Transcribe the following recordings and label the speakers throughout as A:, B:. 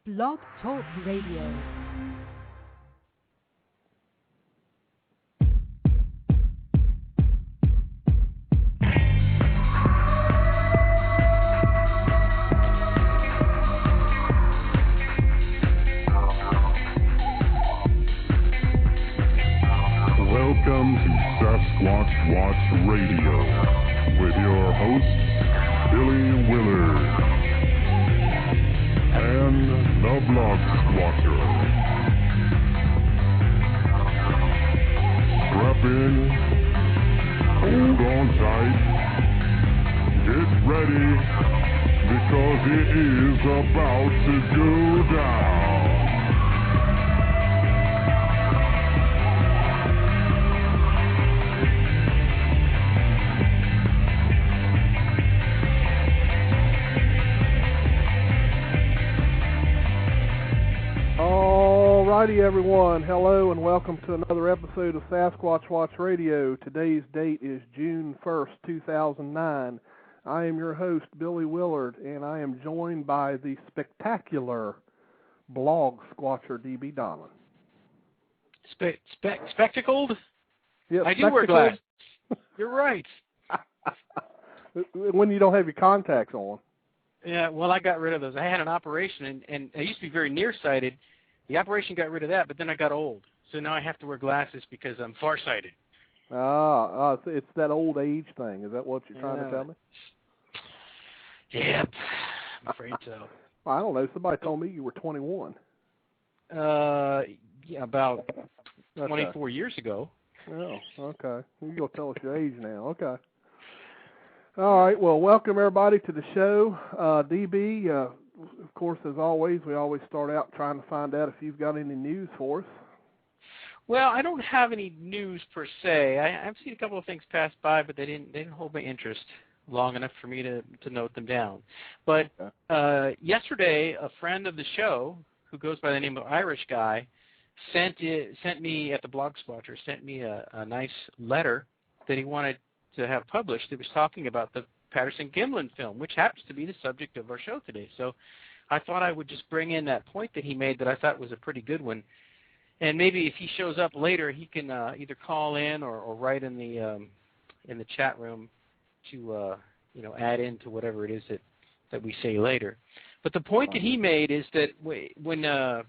A: Blog Talk Radio.
B: Welcome to Sasquatch Watch Radio with your host, Billy Willard, and the Blog Squatcher. Strap in, hold on tight, get ready, because it is about to go down.
C: Alrighty, everyone. Hello and welcome to another episode of Sasquatch Watch Radio. Today's date is June 1st, 2009. I am your host, Billy Willard, and I am joined by the spectacular blog squatcher, D.B. Donlin.
D: Spectacled?
C: Yeah,
D: I do wear glasses. You're right.
C: When you don't have your contacts on.
D: Yeah, well, I got rid of those. I had an operation, and I used to be very nearsighted. The operation got rid of that, but then I got old. So now I have to wear glasses because I'm farsighted.
C: It's that old age thing. Is that what you're trying to tell me?
D: Yep, I'm afraid so.
C: I don't know. Somebody told me you were 21.
D: Yeah, about 24 years ago.
C: Oh, okay. You're going to tell us your age now. Okay. All right. Well, welcome, everybody, to the show. DB, of course, as always, we always start out trying to find out if you've got any news for us.
D: Well, I don't have any news per se. I've seen a couple of things pass by, but they didn't hold my interest long enough for me to note them down. But yesterday, a friend of the show, who goes by the name of Irish Guy, sent me at the Blog Squatcher, sent me a nice letter that he wanted to have published. It was talking about the Patterson-Gimlin film, which happens to be the subject of our show today. So I thought I would just bring in that point that he made that I thought was a pretty good one. And maybe if he shows up later, he can either call in or write in the chat room to add into whatever it is that we say later. But the point that he made is that when a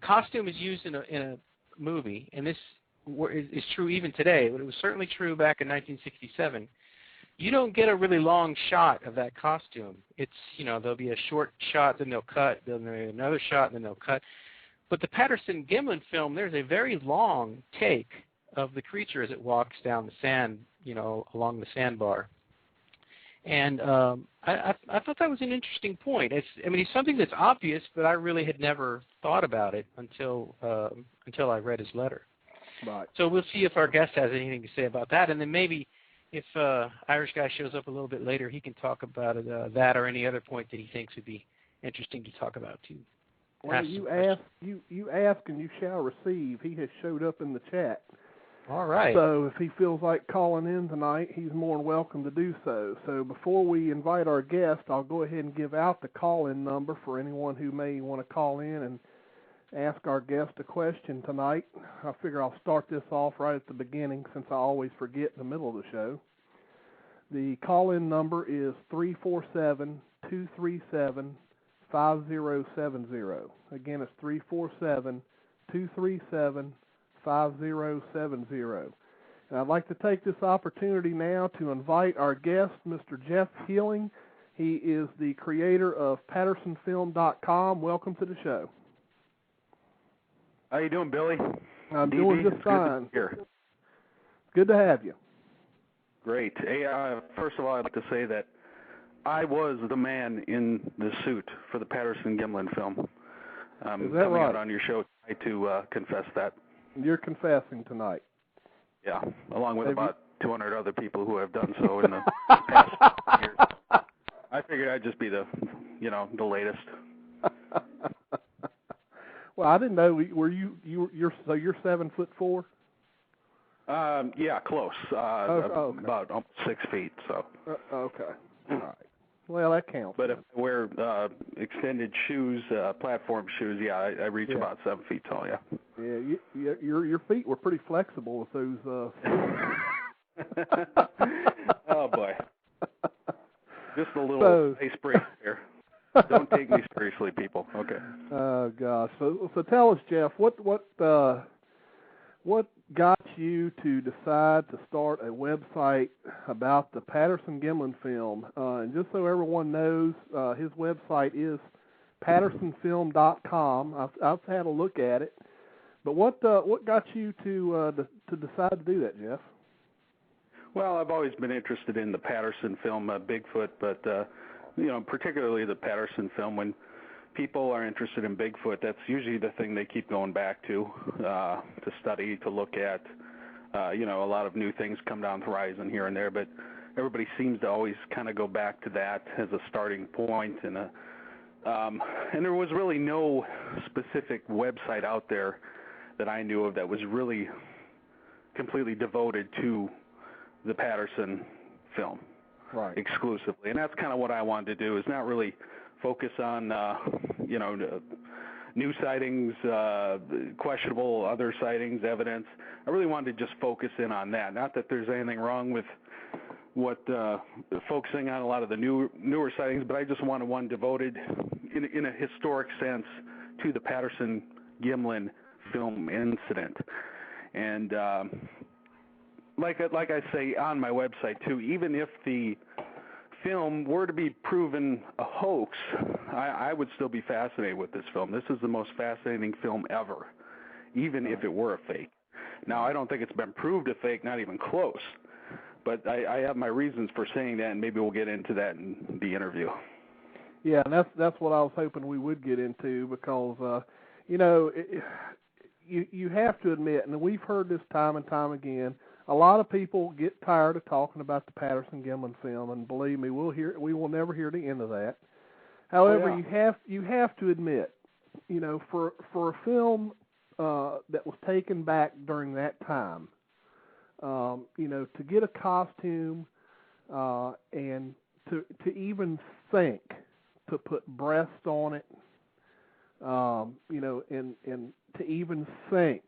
D: costume is used in a movie, and this is true even today, but it was certainly true back in 1967, you don't get a really long shot of that costume. It's, there'll be a short shot, then they'll cut, then there'll be another shot, and then they'll cut. But the Patterson-Gimlin film, there's a very long take of the creature as it walks down the sand, along the sandbar. And I thought that was an interesting point. It's something that's obvious, but I really had never thought about it until I read his letter.
C: Right. So
D: we'll see if our guest has anything to say about that, and then maybe if Irish Guy shows up a little bit later, he can talk about that or any other point that he thinks would be interesting to talk about too.
C: Well, you ask and you shall receive. He has showed up in the chat.
D: All right.
C: So if he feels like calling in tonight, he's more than welcome to do so. So before we invite our guest, I'll go ahead and give out the call-in number for anyone who may want to call in and ask our guest a question tonight. I figure I'll start this off right at the beginning since I always forget in the middle of the show. The call-in number is 347-237-5070. Again, it's 347-237-5070. And I'd like to take this opportunity now to invite our guest, Mr. Jeff Healing. He is the creator of PattersonFilm.com. Welcome to the show.
E: How you doing, Billy?
C: I'm doing just fine.
E: Good to,
C: good to have you.
E: Great. Hey, first of all, I'd like to say that I was the man in the suit for the Patterson-Gimlin film.
C: Is that
E: coming
C: right?
E: out on your show tonight to confess that.
C: You're confessing tonight.
E: Yeah, along with about 200 other people who have done so in the past years. I figured I'd just be the latest.
C: Well, I didn't know. You're 7'4"?
E: Yeah, close.
C: Okay.
E: About almost 6 feet. So.
C: Okay. All right. Well, that counts.
E: But if I wear extended shoes, platform shoes, yeah, I reach about 7 feet tall. Yeah.
C: Yeah, your feet were pretty flexible with those.
E: Oh boy, just a little ice break there. Don't take me seriously, people. Okay.
C: Oh gosh. So tell us, Jeff, what got you to decide to start a website about the Patterson-Gimlin film? And just so everyone knows, his website is PattersonFilm.com. I've had a look at it. But what got you to decide to do that, Jeff?
E: Well, I've always been interested in the Patterson film, Bigfoot, but particularly the Patterson film. When people are interested in Bigfoot, that's usually the thing they keep going back to study, to look at. A lot of new things come down the horizon here and there, but everybody seems to always kind of go back to that as a starting point. And there was really no specific website out there that I knew of that was really completely devoted to the Patterson film exclusively. And that's kind of what I wanted to do, is not really focus on, new sightings, questionable other sightings, evidence. I really wanted to just focus in on that. Not that there's anything wrong with focusing on a lot of the newer sightings, but I just wanted one devoted in a historic sense to the Patterson-Gimlin film incident. And like I say on my website too, even if the film were to be proven a hoax, I would still be fascinated with this film. This is the most fascinating film ever, even if it were a fake. Now, I don't think it's been proved a fake, not even close. But I have my reasons for saying that, and maybe we'll get into that in the interview.
C: Yeah, and that's what I was hoping we would get into, because you have to admit, and we've heard this time and time again, a lot of people get tired of talking about the Patterson-Gimlin film, and believe me, we will never hear the end of that. However, you have to admit, for a film that was taken back during that time, to get a costume and to even think to put breasts on it, and to even think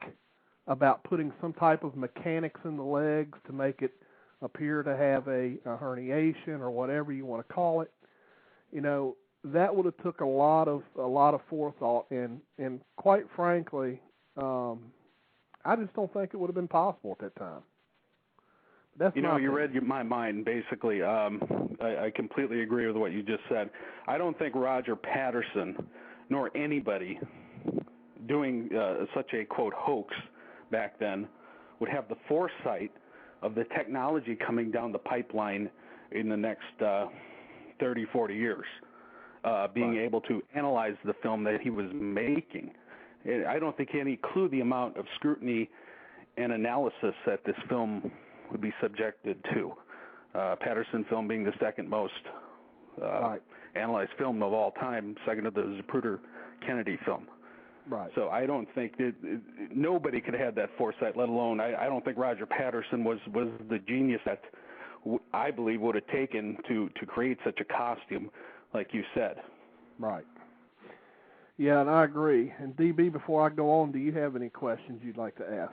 C: about putting some type of mechanics in the legs to make it appear to have a herniation or whatever you want to call it, that would have took a lot of forethought, and quite frankly, I just don't think it would have been possible at that time. That's
E: you read my mind, basically. I completely agree with what you just said. I don't think Roger Patterson, nor anybody doing such a, quote, hoax back then, would have the foresight of the technology coming down the pipeline in the next 30, 40 years, being able to analyze the film that he was making. I don't think he had any clue the amount of scrutiny and analysis that this film would be subjected to. Patterson film being the second most analyzed film of all time, second to the Zapruder Kennedy film.
C: Right.
E: So I don't think that nobody could have had that foresight, let alone I don't think Roger Patterson was the genius that I believe would have taken to create such a costume, like you said.
C: Right. Yeah, and I agree. And DB, before I go on, do you have any questions you'd like to ask?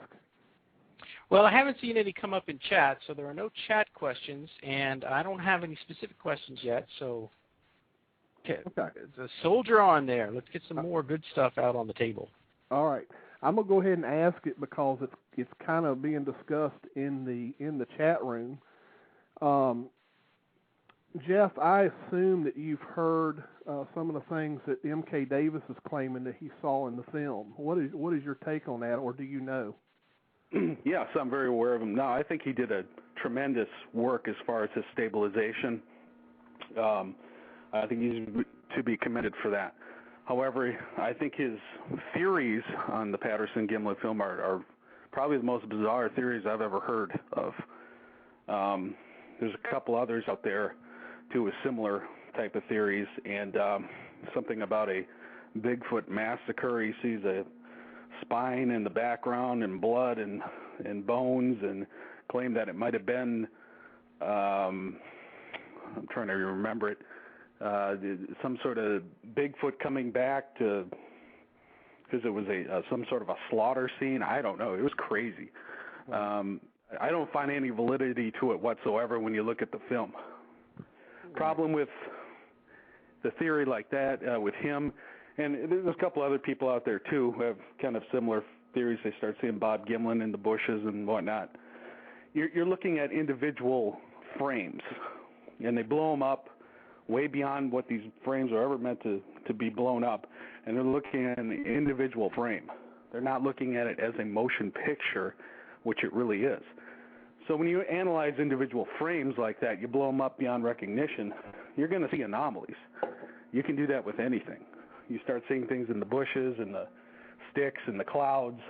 D: Well, I haven't seen any come up in chat, so there are no chat questions, and I don't have any specific questions yet, so the soldier on there. Let's get some more good stuff out on the table.
C: All right. I'm going to go ahead and ask it because it's kind of being discussed in the chat room. Jeff, I assume that you've heard some of the things that M.K. Davis is claiming that he saw in the film. What is your take on that, or do you know?
E: Yes, I'm very aware of him. No, I think he did a tremendous work as far as his stabilization. I think he's to be commended for that. However, I think his theories on the Patterson-Gimlin film are probably the most bizarre theories I've ever heard of. There's a couple others out there, too, with similar type of theories, and something about a Bigfoot massacre. He sees a spine in the background and blood and bones, and claimed that it might have been, I'm trying to remember it, some sort of Bigfoot coming back to because it was some sort of a slaughter scene. I don't know. It was crazy. I don't find any validity to it whatsoever when you look at the film. Problem with the theory like that with him, and there's a couple other people out there too who have kind of similar theories. They start seeing Bob Gimlin in the bushes and whatnot. You're looking at individual frames, and they blow them up way beyond what these frames are ever meant to be blown up, and they're looking at an individual frame. They're not looking at it as a motion picture, which it really is. So when you analyze individual frames like that, you blow them up beyond recognition, you're going to see anomalies. You can do that with anything. You start seeing things in the bushes and the sticks and the clouds.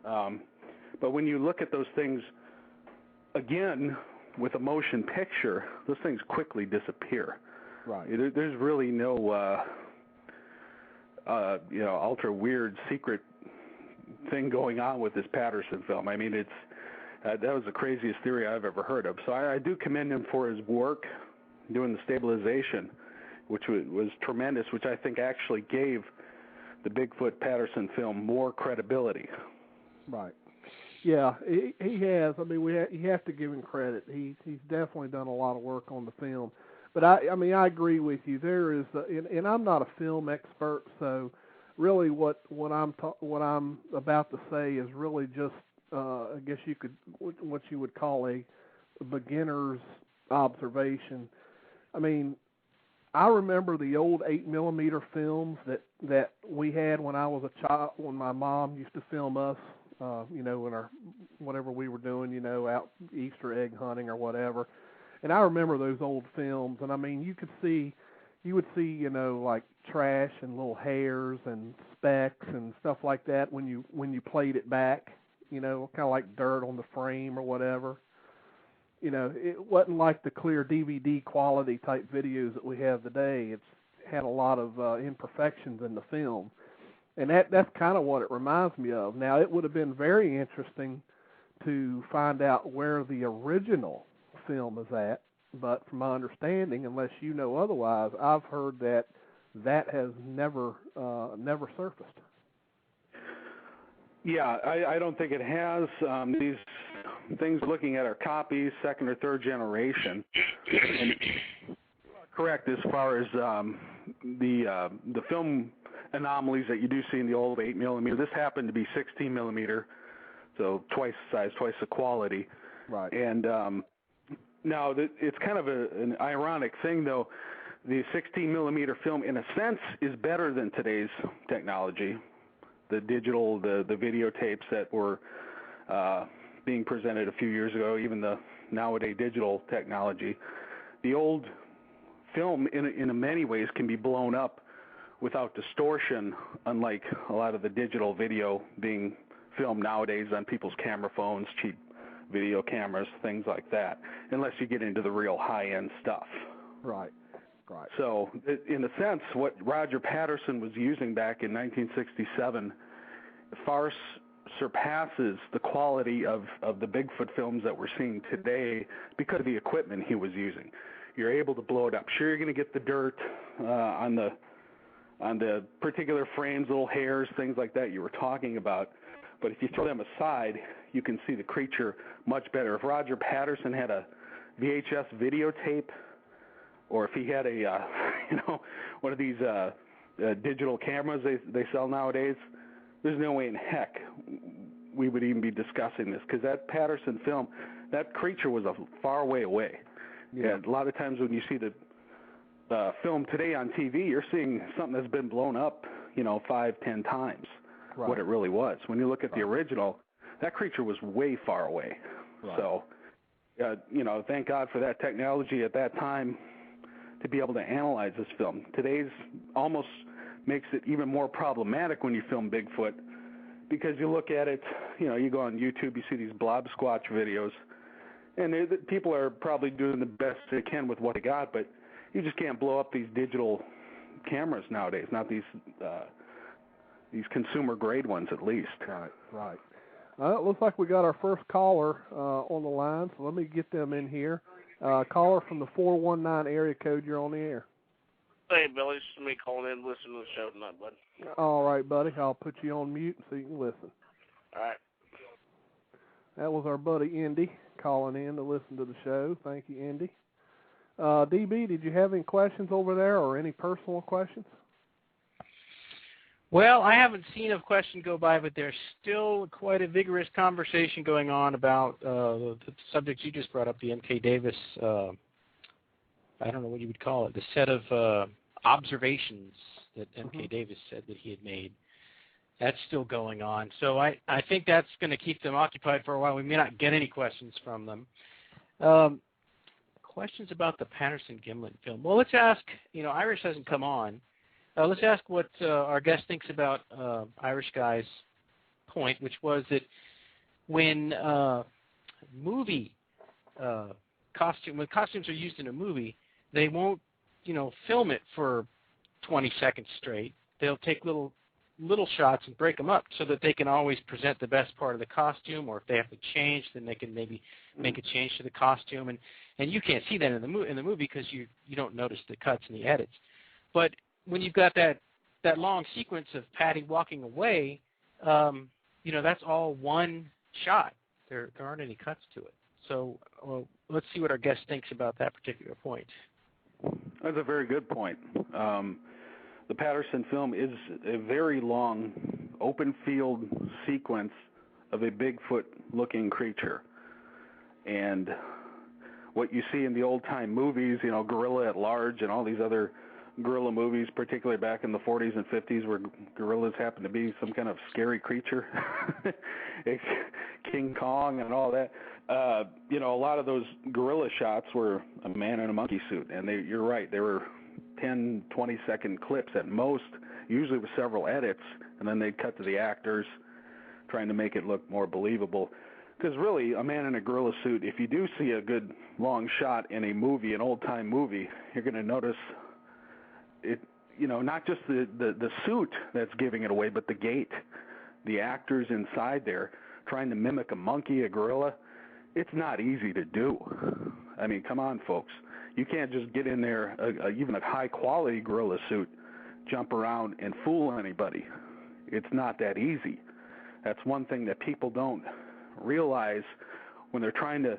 E: But when you look at those things, again, with a motion picture, those things quickly disappear.
C: Right.
E: There's really no, ultra weird secret thing going on with this Patterson film. I mean, it's that was the craziest theory I've ever heard of. So I do commend him for his work doing the stabilization, which was tremendous, which I think actually gave the Bigfoot Patterson film more credibility.
C: Right. Yeah, he has. I mean, you have to give him credit. He's definitely done a lot of work on the film. But I mean, I agree with you. There is, and I'm not a film expert, so really, what I'm about to say is really just, I guess what you would call a beginner's observation. I mean, I remember the old 8mm films that we had when I was a child, when my mom used to film us, in our whatever we were doing, out Easter egg hunting or whatever. And I remember those old films, and I mean, you would see, like trash and little hairs and specks and stuff like that when you played it back, kind of like dirt on the frame or whatever. It wasn't like the clear DVD quality type videos that we have today. It's had a lot of imperfections in the film, and that's kind of what it reminds me of. Now, it would have been very interesting to find out where the original film is at, but from my understanding, unless you know otherwise, I've heard that has never surfaced.
E: Yeah, I don't think it has. These things looking at our copies, second or third generation, and correct as far as the film anomalies that you do see in the old 8mm. This happened to be 16mm, so twice the size, twice the quality.
C: Right.
E: And now it's kind of an ironic thing, though. The 16mm film, in a sense, is better than today's technology. The digital, the videotapes that were being presented a few years ago, even the nowadays digital technology. The old film, in many ways, can be blown up without distortion, unlike a lot of the digital video being filmed nowadays on people's camera phones, cheap video cameras, things like that, unless you get into the real high-end stuff.
C: Right. Right.
E: So, in a sense, what Roger Patterson was using back in 1967 far surpasses the quality of the Bigfoot films that we're seeing today because of the equipment he was using. You're able to blow it up. Sure, you're going to get the dirt on the particular frames, little hairs, things like that you were talking about. But if you throw them aside, you can see the creature much better. If Roger Patterson had a VHS videotape, or if he had a, one of these digital cameras they sell nowadays, there's no way in heck we would even be discussing this, because that Patterson film, that creature was a far way away. Yeah. And a lot of times when you see the film today on TV, you're seeing something that's been blown up, 5-10 times what it really was. When you look at the original, that creature was way far away. Right. So, thank God for that technology at that time to be able to analyze this film. Today's almost makes it even more problematic when you film Bigfoot, because you look at it, you go on YouTube, you see these blob squatch videos, and people are probably doing the best they can with what they got, but you just can't blow up these digital cameras nowadays, not these consumer grade ones at least.
C: Right. It looks like we got our first caller on the line, so let me get them in here. Caller from the 419 area code, you're on the air.
F: Hey, Billy, this is me calling in, listening to the show tonight, bud.
C: All right, buddy. I'll put you on mute so you can listen.
F: All right.
C: That was our buddy Indy calling in to listen to the show. Thank you, Indy. DB, did you have any questions over there or any personal questions?
D: Well, I haven't seen a question go by, but there's still quite a vigorous conversation going on about the subject you just brought up, the M.K. Davis, I don't know what you would call it, the set of observations that M.K. Davis said that he had made. That's still going on. So I think that's going to keep them occupied for a while. We may not get any questions from them. Questions about the Patterson-Gimlin film. Well, let's ask, Irish hasn't come on. Let's ask what our guest thinks about Irish Guy's point, which was that when when costumes are used in a movie, they won't, film it for 20 seconds straight. They'll take little shots and break them up so that they can always present the best part of the costume, or if they have to change, then they can maybe make a change to the costume. And you can't see that in the movie because you don't notice the cuts and the edits. But when you've got that long sequence of Patty walking away, that's all one shot. There aren't any cuts to it. So let's see what our guest thinks about that particular point.
E: That's a very good point. The Patterson film is a very long open field sequence of a Bigfoot-looking creature. And what you see in the old-time movies, Gorilla at Large and all these other gorilla movies, particularly back in the 40s and 50s, where gorillas happen to be some kind of scary creature, King Kong and all that. A lot of those gorilla shots were a man in a monkey suit, and you're right, they were 10, 20-second clips at most, usually with several edits, and then they'd cut to the actors trying to make it look more believable. Because really, a man in a gorilla suit, if you do see a good long shot in a movie, an old-time movie, you're going to notice it, not just the suit that's giving it away, but the gait, the actors inside there trying to mimic a monkey, a gorilla. It's not easy to do. I mean, come on, folks. You can't just get in there, even a high-quality gorilla suit, jump around and fool anybody. It's not that easy. That's one thing that people don't realize when they're trying to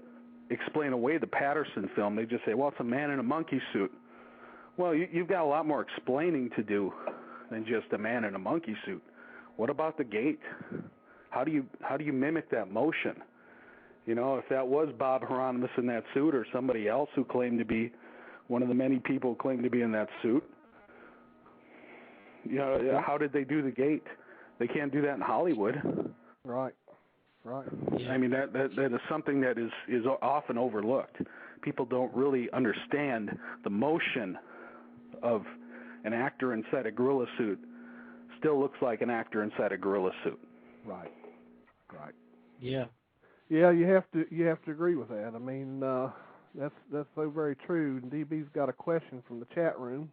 E: explain away the Patterson film. They just say, well, it's a man in a monkey suit. Well, you've got a lot more explaining to do than just a man in a monkey suit. What about the gait? How do you mimic that motion? If that was Bob Hieronymus in that suit, or somebody else who claimed to be one of the many people who claimed to be in that suit, how did they do the gait? They can't do that in Hollywood.
C: Right.
E: Yeah. I mean, that is something that is often overlooked. People don't really understand the motion of an actor inside a gorilla suit still looks like an actor inside a gorilla suit.
C: Right.
D: Yeah.
C: Yeah, you have to agree with that. I mean, that's so very true. And DB's got a question from the chat room.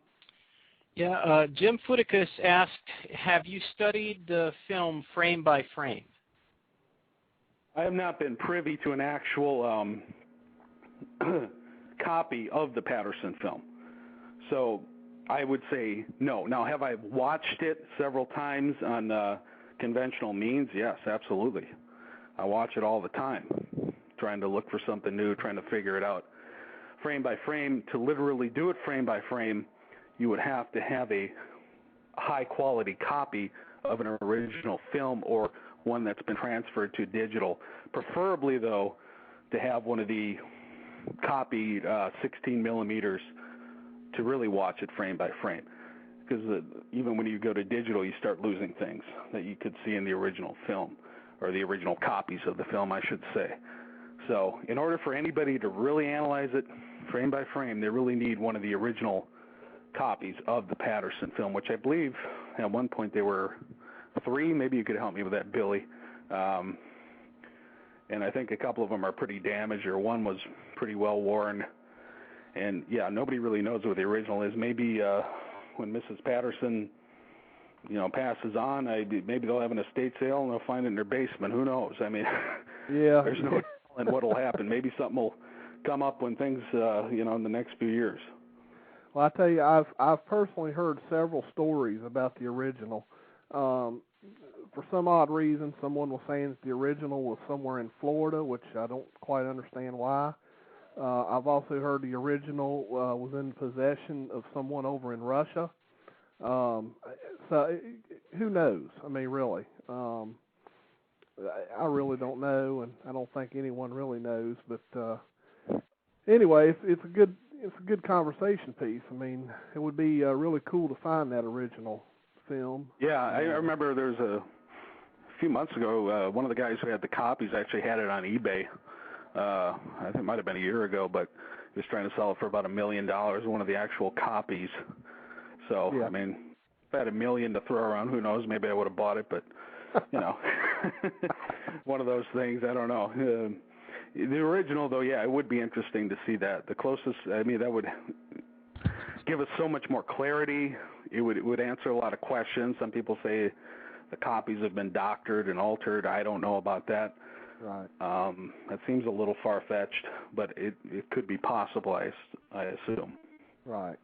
D: Yeah, Jim Footicus asked, have you studied the film frame by frame?
E: I have not been privy to an actual copy of the Patterson film. So I would say no. Now, have I watched it several times on conventional means? Yes, absolutely. I watch it all the time, trying to look for something new, trying to figure it out. Frame by frame, to literally do it frame by frame, you would have to have a high-quality copy of an original film or one that's been transferred to digital. Preferably, though, to have one of the copied 16 millimeters to really watch it frame by frame. Because even when you go to digital, you start losing things that you could see in the original film, or the original copies of the film, I should say. So in order for anybody to really analyze it frame by frame, they really need one of the original copies of the Patterson film, which I believe at one point there were 3. Maybe you could help me with that, Billy. And I think a couple of them are pretty damaged, or one was pretty well worn. And, yeah, nobody really knows what the original is. Maybe when Mrs. Patterson, passes on, maybe they'll have an estate sale and they'll find it in their basement. Who knows? I mean,
C: yeah.
E: There's no telling what'll happen. Maybe something will come up when things, in the next few years.
C: Well, I tell you, I've personally heard several stories about the original. For some odd reason, someone was saying that the original was somewhere in Florida, which I don't quite understand why. I've also heard the original was in possession of someone over in Russia. So who knows? I mean, really, I really don't know, and I don't think anyone really knows. But anyway, it's a good conversation piece. I mean, it would be really cool to find that original film.
E: Yeah, I remember there was a few months ago, one of the guys who had the copies actually had it on eBay. I think it might have been a year ago, but he was trying to sell it for about $1 million, one of the actual copies. So, yeah. I mean, if I had $1 million to throw around, who knows, maybe I would have bought it, but, you know, one of those things, I don't know. The original, though, yeah, it would be interesting to see that. The closest, I mean, that would give us so much more clarity. It would answer a lot of questions. Some people say the copies have been doctored and altered. I don't know about that.
C: Right.
E: That seems a little far-fetched, but it could be possible, I assume.
C: Right.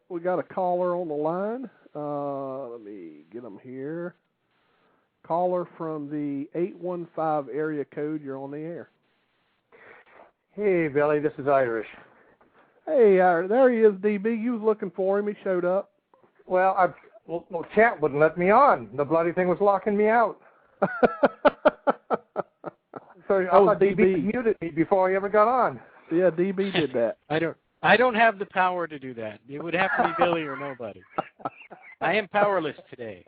C: We got a caller on the line. Let me get him here. Caller from the 815 area code. You're on the air.
G: Hey, Billy. This is Irish.
C: Hey, there he is, DB. You was looking for him. He showed up.
G: Well, chat wouldn't let me on. The bloody thing was locking me out. So I thought DB muted me before I ever got on.
C: Yeah, DB did that.
D: I don't have the power to do that. It would have to be Billy or nobody. I am powerless today.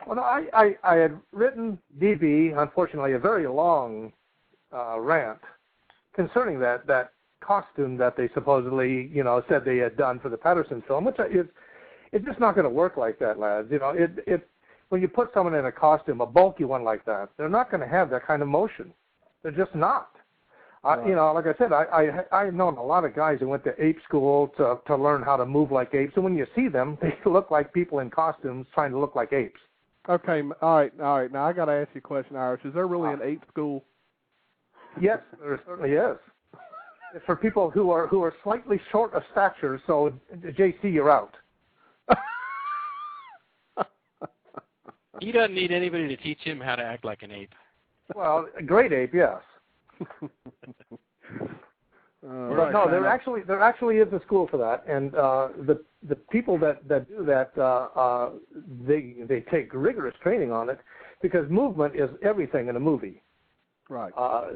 G: Well, I had written DB, unfortunately, a very long rant concerning that costume that they supposedly, said they had done for the Patterson film, which it's just not going to work like that, lads. When you put someone in a costume, a bulky one like that, they're not going to have that kind of motion. They're just not. Right. Like I said, I've known a lot of guys who went to ape school to learn how to move like apes, and when you see them, they look like people in costumes trying to look like apes.
C: Okay, all right. Now I got to ask you a question, Irish. Is there really an ape school?
G: Yes, there certainly is. It's for people who are slightly short of stature, so JC, you're out.
D: He doesn't need anybody to teach him how to act like an ape.
G: Well, a great ape, yes. But no, there actually is a school for that, and the people that do that, they take rigorous training on it, because movement is everything in a movie.
C: Right.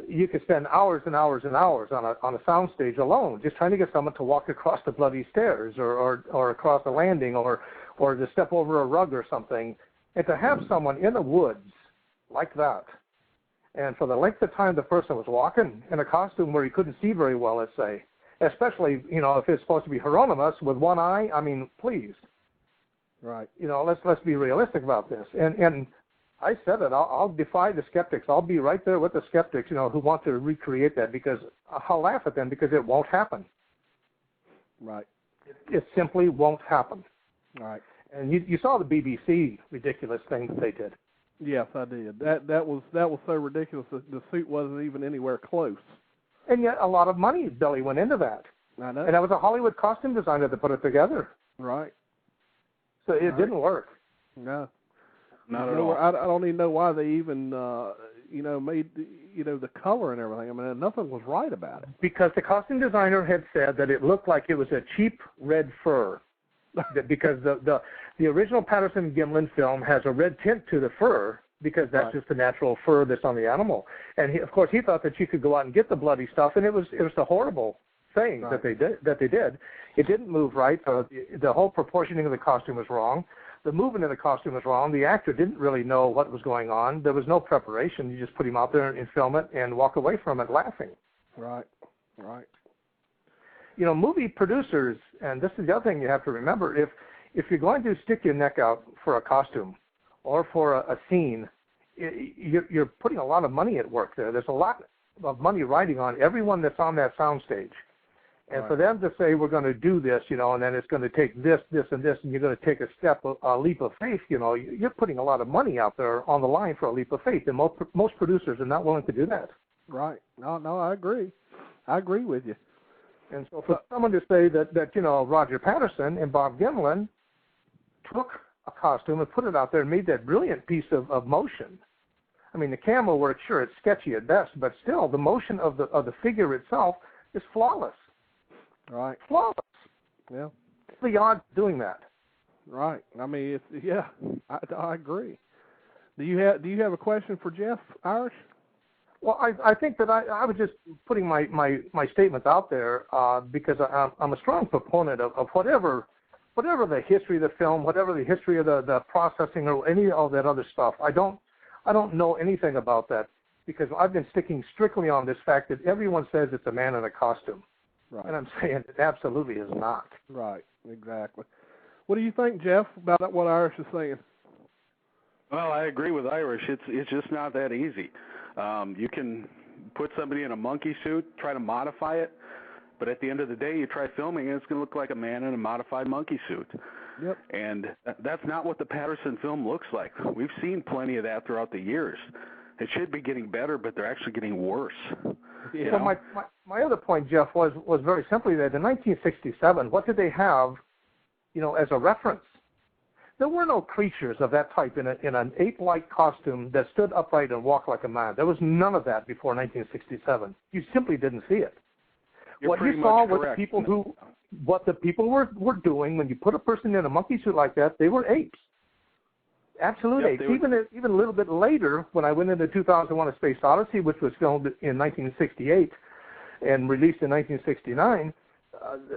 G: You could spend hours and hours and hours on a soundstage alone, just trying to get someone to walk across the bloody stairs, or across a landing, or to step over a rug or something, and to have someone in the woods like that. And for the length of time the person was walking in a costume where he couldn't see very well, let's say, especially, if it's supposed to be Hieronymus with one eye, I mean, please.
C: Right.
G: Let's be realistic about this. And I said it, I'll defy the skeptics. I'll be right there with the skeptics, who want to recreate that, because I'll laugh at them, because it won't happen.
C: Right.
G: It simply won't happen.
C: Right.
G: And you saw the BBC ridiculous thing that they did.
C: Yes, I did. That was so ridiculous that the suit wasn't even anywhere close.
G: And yet a lot of money, Billy, went into that.
C: I know.
G: And that was a Hollywood costume designer that put it together.
C: Right.
G: So it didn't work.
C: No.
E: Not at all.
C: I don't even know why they even, made, the color and everything. I mean, nothing was right about it.
G: Because the costume designer had said that it looked like it was a cheap red fur. Because the original Patterson Gimlin film has a red tint to the fur, because that's just the natural fur that's on the animal. And of course he thought that you could go out and get the bloody stuff, and it was a horrible thing that they did. It didn't move right. The whole proportioning of the costume was wrong. The movement of the costume was wrong. The actor didn't really know what was going on. There was no preparation. You just put him out there and film it and walk away from it laughing.
C: Right.
G: Movie producers, and this is the other thing you have to remember, if you're going to stick your neck out for a costume or for a scene, you're putting a lot of money at work there. There's a lot of money riding on everyone that's on that soundstage. And for them to say, we're going to do this, and then it's going to take this, this, and this, and you're going to take a leap of faith, you're putting a lot of money out there on the line for a leap of faith, and most producers are not willing to do that.
C: Right. No, I agree. I agree with you.
G: And so for someone to say that Roger Patterson and Bob Gimlin took a costume and put it out there and made that brilliant piece of motion. I mean, the camera work, sure, it's sketchy at best, but still, the motion of the figure itself is flawless.
C: Right.
G: Flawless.
C: Yeah.
G: The odds doing that.
C: Right. I mean, I agree. Do you have a question for Jeff Irish?
G: Well, I think that I was just putting my statements out there because I'm a strong proponent of whatever the history of the film, whatever the history of the processing or any of that other stuff. I don't know anything about that because I've been sticking strictly on this fact that everyone says it's a man in a costume.
C: Right.
G: And I'm saying it absolutely is not.
C: Right, exactly. What do you think, Jeff, about what Irish is saying?
E: Well, I agree with Irish. It's just not that easy. You can put somebody in a monkey suit, try to modify it, but at the end of the day, you try filming it, it's going to look like a man in a modified monkey suit.
C: Yep.
E: And that's not what the Patterson film looks like. We've seen plenty of that throughout the years. It should be getting better, but they're actually getting worse.
C: Yeah.
G: So my other point, Jeff, was very simply that in 1967, what did they have, as a reference? There were no creatures of that type in an ape-like costume that stood upright and walked like a man. There was none of that before 1967. You simply didn't see it.
E: You're
G: What you saw was what the people were doing when you put a person in a monkey suit like that. They were apes. Absolute apes. Even a little bit later, when I went into 2001: A Space Odyssey, which was filmed in 1968 and released in 1969,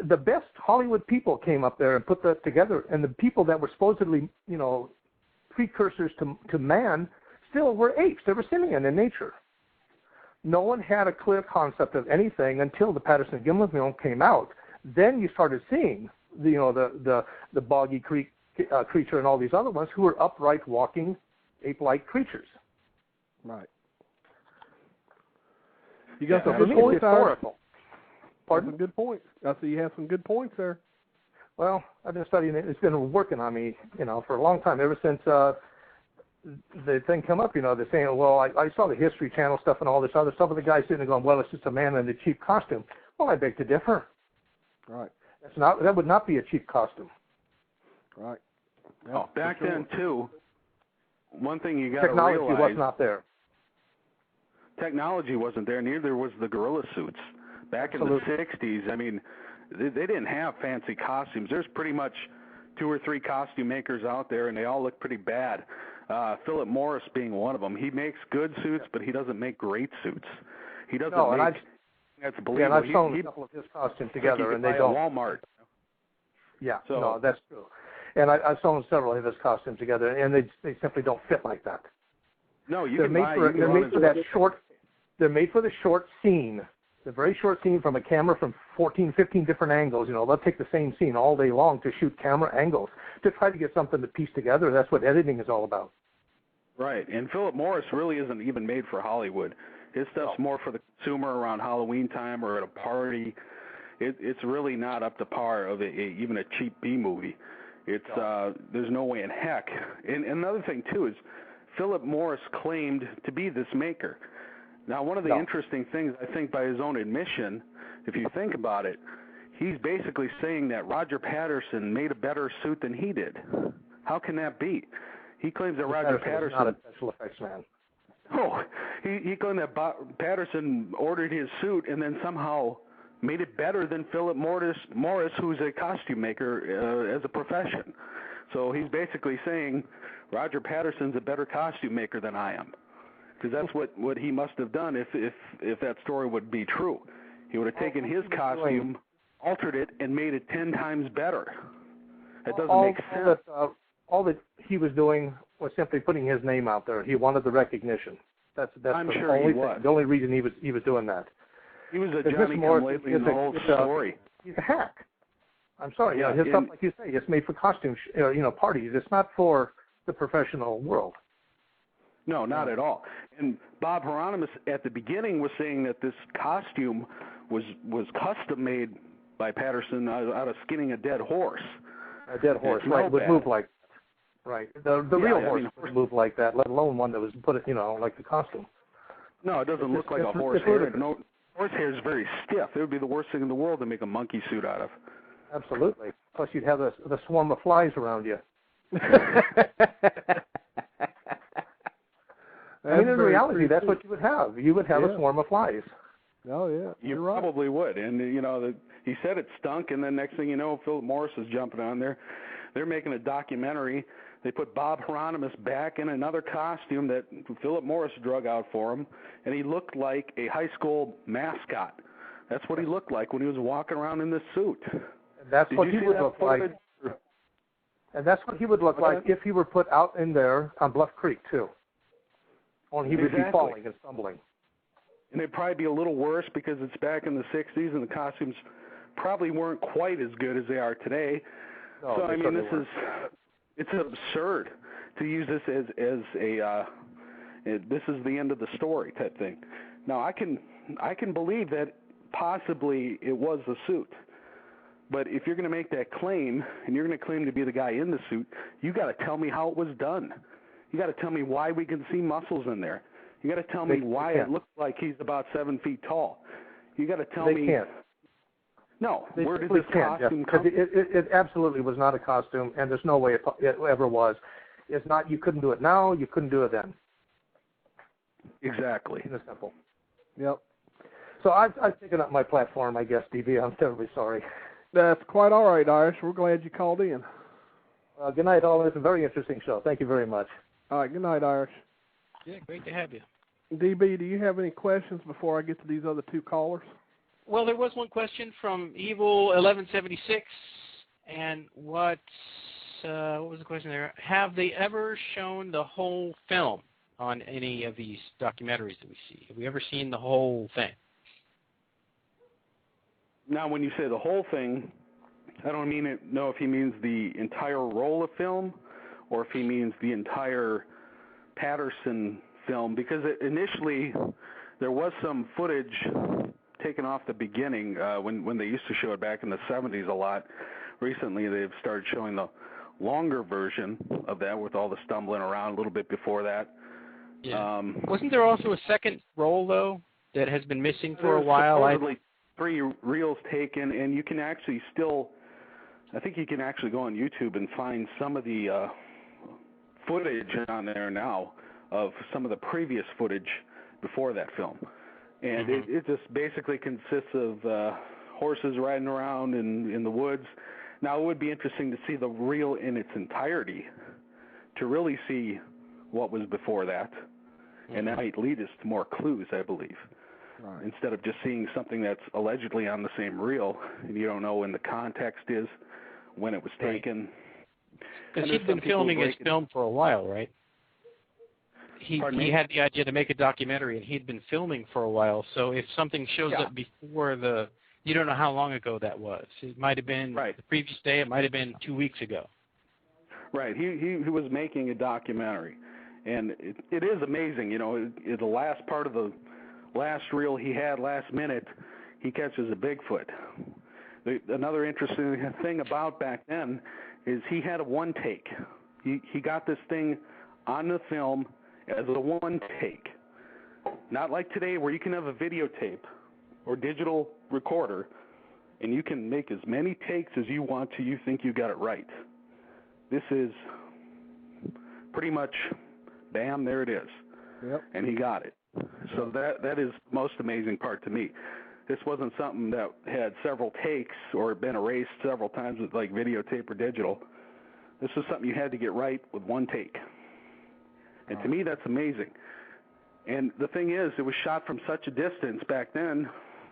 G: the best Hollywood people came up there and put that together, and the people that were supposedly, precursors to man still were apes. They were simian in nature. No one had a clear concept of anything until the Patterson-Gimlin film came out. Then you started seeing, the Boggy Creek creature and all these other ones who were upright, walking, ape-like creatures.
C: Right. You got some
G: For
C: good
G: me,
C: points,
G: it's historical. Pardon?
C: Some good points. I see you have some good points there.
G: Well, I've been studying it. It's been working on me, for a long time, ever since the thing come up, they're saying, well, I saw the History Channel stuff and all this other stuff, and the guy's sitting there going, well, it's just a man in a cheap costume. Well, I beg to differ.
C: Right.
G: That would not be a cheap costume.
C: Right.
E: Yep, back then, too, one thing you got to realize...
G: Technology was not there.
E: Technology wasn't there, neither was the gorilla suits. Back in the 60s, I mean, they didn't have fancy costumes. There's pretty much 2 or 3 costume makers out there, and they all look pretty bad. Philip Morris being one of them. He makes good suits, but he doesn't make great suits. He doesn't make... That's believable.
G: Yeah, and I've sewn a couple of his costumes together, and they don't...
E: Walmart.
G: Yeah, no, that's true. And I've sewn several of his costumes together, and they simply don't fit like that.
E: No,
G: They're made for the short scene. The very short scene from a camera from 14, 15 different angles. They'll take the same scene all day long to shoot camera angles to try to get something to piece together. That's what editing is all about.
E: Right, and Philip Morris really isn't even made for Hollywood. His stuff's more for the consumer around Halloween time or at a party. It's really not up to par of even a cheap B movie. It's there's no way in heck. And another thing too is Philip Morris claimed to be this maker. Now, one of the interesting things, I think, by his own admission, if you think about it, he's basically saying that Roger Patterson made a better suit than he did. How can that be? He claims that Roger Patterson...
G: not a special effects man.
E: Oh, he claimed that Patterson ordered his suit and then somehow made it better than Philip Morris, who's a costume maker as a profession. So he's basically saying Roger Patterson's a better costume maker than I am. Because that's what he must have done if that story would be true. He would have taken his costume, altered it, and made it 10 times better. That doesn't make sense.
G: All that he was doing was simply putting his name out there. He wanted the recognition. That's
E: I'm
G: the
E: sure
G: only
E: he
G: thing.
E: was.
G: The only reason he was doing that.
E: He was a Johnny-come-lately in the whole story.
G: He's a hack. I'm sorry.
E: Yeah,
G: his stuff, like you say, it's made for costume, parties. It's not for the professional world.
E: No, not at all. And Bob Hieronymus at the beginning was saying that this costume was custom made by Patterson out of skinning a dead horse.
G: A dead horse, right? Would move like that. Right. The real horse would move like that, let alone one that was put, like the costume.
E: No, it doesn't look like a horse. horsehair is very stiff. It would be the worst thing in the world to make a monkey suit out of.
G: Absolutely. Plus, you'd have the swarm of flies around you. I mean, in reality, that's what you would have. You would have a swarm of flies.
C: Oh, yeah.
E: You
C: You're
E: probably would. And, he said it stunk, and then next thing you know, Philip Morris is jumping on there. They're making a documentary. They put Bob Hieronymus back in another costume that Philip Morris drug out for him, and he looked like a high school mascot. That's what he looked like when he was walking around in this suit.
G: And that's what he would look like. And that's what he would look like if he were put out in there on Bluff Creek, too. Only he would be falling and stumbling.
E: And it'd probably be a little worse because it's back in the 60s and the costumes probably weren't quite as good as they are today.
G: No,
E: so, I mean, it's absurd to use this as this is the end of the story type thing. Now, I can believe that possibly it was the suit. But if you're going to make that claim, and you're going to claim to be the guy in the suit, you got to tell me how it was done. You got to tell me why we can see muscles in there. You got to tell me why it looks like he's about 7 feet tall. You got to tell me.
G: They can't.
E: No.
G: They
E: where did this costume come?
G: It absolutely was not a costume, and there's no way it ever was. It's not. You couldn't do it now. You couldn't do it then.
E: Exactly.
G: It's simple.
C: Yep.
G: So I've taken up my platform, I guess, DB. I'm terribly sorry.
C: That's quite all right, Irish. We're glad you called in.
G: Good night, all. It's a very interesting show. Thank you very much.
C: All right. Good night, Irish.
D: Yeah, great to have you.
C: DB, do you have any questions before I get to these other two callers?
D: Well, there was one question from Evil 1176, and what was the question there? Have they ever shown the whole film on any of these documentaries that we see? Have we ever seen the whole thing?
E: Now, when you say the whole thing, I don't know if he means the entire roll of film or if he means the entire Patterson film, because initially there was some footage taken off the beginning when they used to show it back in the 70s a lot. Recently they've started showing the longer version of that with all the stumbling around a little bit before that.
D: Yeah. Wasn't there also a second roll, though, that has been missing for a while?
E: Supposedly 3 reels taken, and you can actually I think you can actually go on YouTube and find some of the footage on there now of some of the previous footage before that film. And it just basically consists of horses riding around in the woods. Now, it would be interesting to see the reel in its entirety to really see what was before that. And that might lead us to more clues, I believe. Right. Instead of just seeing something that's allegedly on the same reel, and you don't know when the context is, when it was taken.
D: Because he'd been filming his film for a while, right? He had the idea to make a documentary, and he'd been filming for a while. So if something shows up before you don't know how long ago that was. It might have been the previous day. It might have been 2 weeks ago.
E: Right. He was making a documentary, and it is amazing. The last part of the last reel he had last minute, he catches a Bigfoot. Another interesting thing about back then is he had a one take. He got this thing on the film as a one take. Not like today where you can have a videotape or digital recorder and you can make as many takes as you want till you think you got it right. This is pretty much, bam, there it is. Yep. And he got it. So that is the most amazing part to me. This wasn't something that had several takes or been erased several times with like videotape or digital. This was something you had to get right with one take. And to me, that's amazing. And the thing is, it was shot from such a distance back then,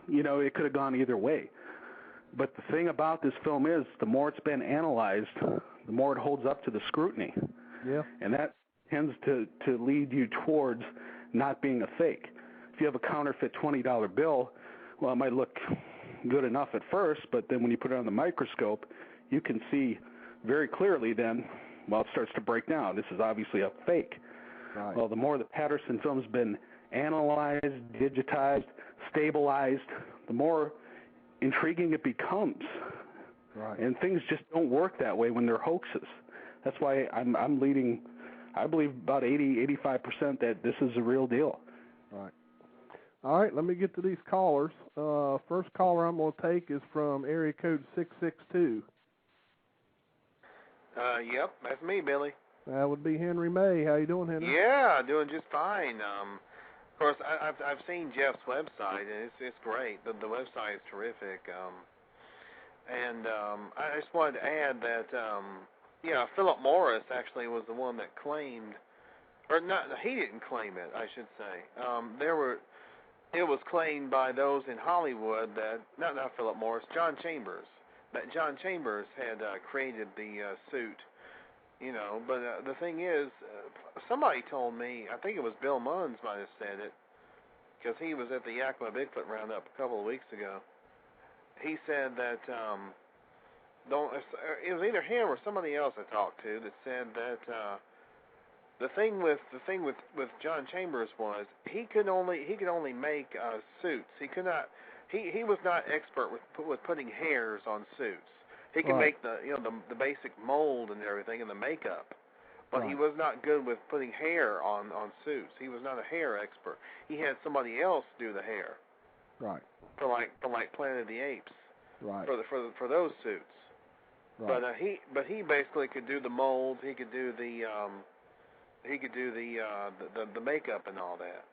E: it could have gone either way. But the thing about this film is, the more it's been analyzed, the more it holds up to the scrutiny. Yeah. And that tends to lead you towards not being a fake. If you have a counterfeit $20 bill, well, it might look good enough at first, but then when you put it on the microscope, you can see very clearly then, well, it starts to break down. This is obviously a fake. Right. Well, the more the Patterson film's been analyzed, digitized, stabilized, the more intriguing it becomes. Right. And things just don't work that way when they're hoaxes. That's why I'm leading, I believe about 80-85% that this is a real deal.
C: Right. All right, let me get to these callers. First caller I'm going to take is from area code 662.
H: Yep, that's me, Billy.
C: That would be Henry May. How you doing, Henry?
H: Yeah, doing just fine. Of course, I've seen Jeff's website, and it's great. The website is terrific. I just wanted to add that, Philip Morris actually was the one that claimed, or not, he didn't claim it, I should say. It was claimed by those in Hollywood that, not Philip Morris, John Chambers, that John Chambers had created the suit, but the thing is, somebody told me, I think it was Bill Munns might have said it, because he was at the Yakima Bigfoot Roundup a couple of weeks ago. He said that it was either him or somebody else I talked to that said that the thing with John Chambers was he could only make suits. He was not expert with putting hairs on suits. He could make the basic mold and everything and the makeup, but he was not good with putting hair on suits. He was not a hair expert. He had somebody else do the hair.
C: Right.
H: For like Planet of the Apes.
C: Right.
H: For those suits.
C: Right.
H: But he basically could do the mold. He could do the makeup and all that.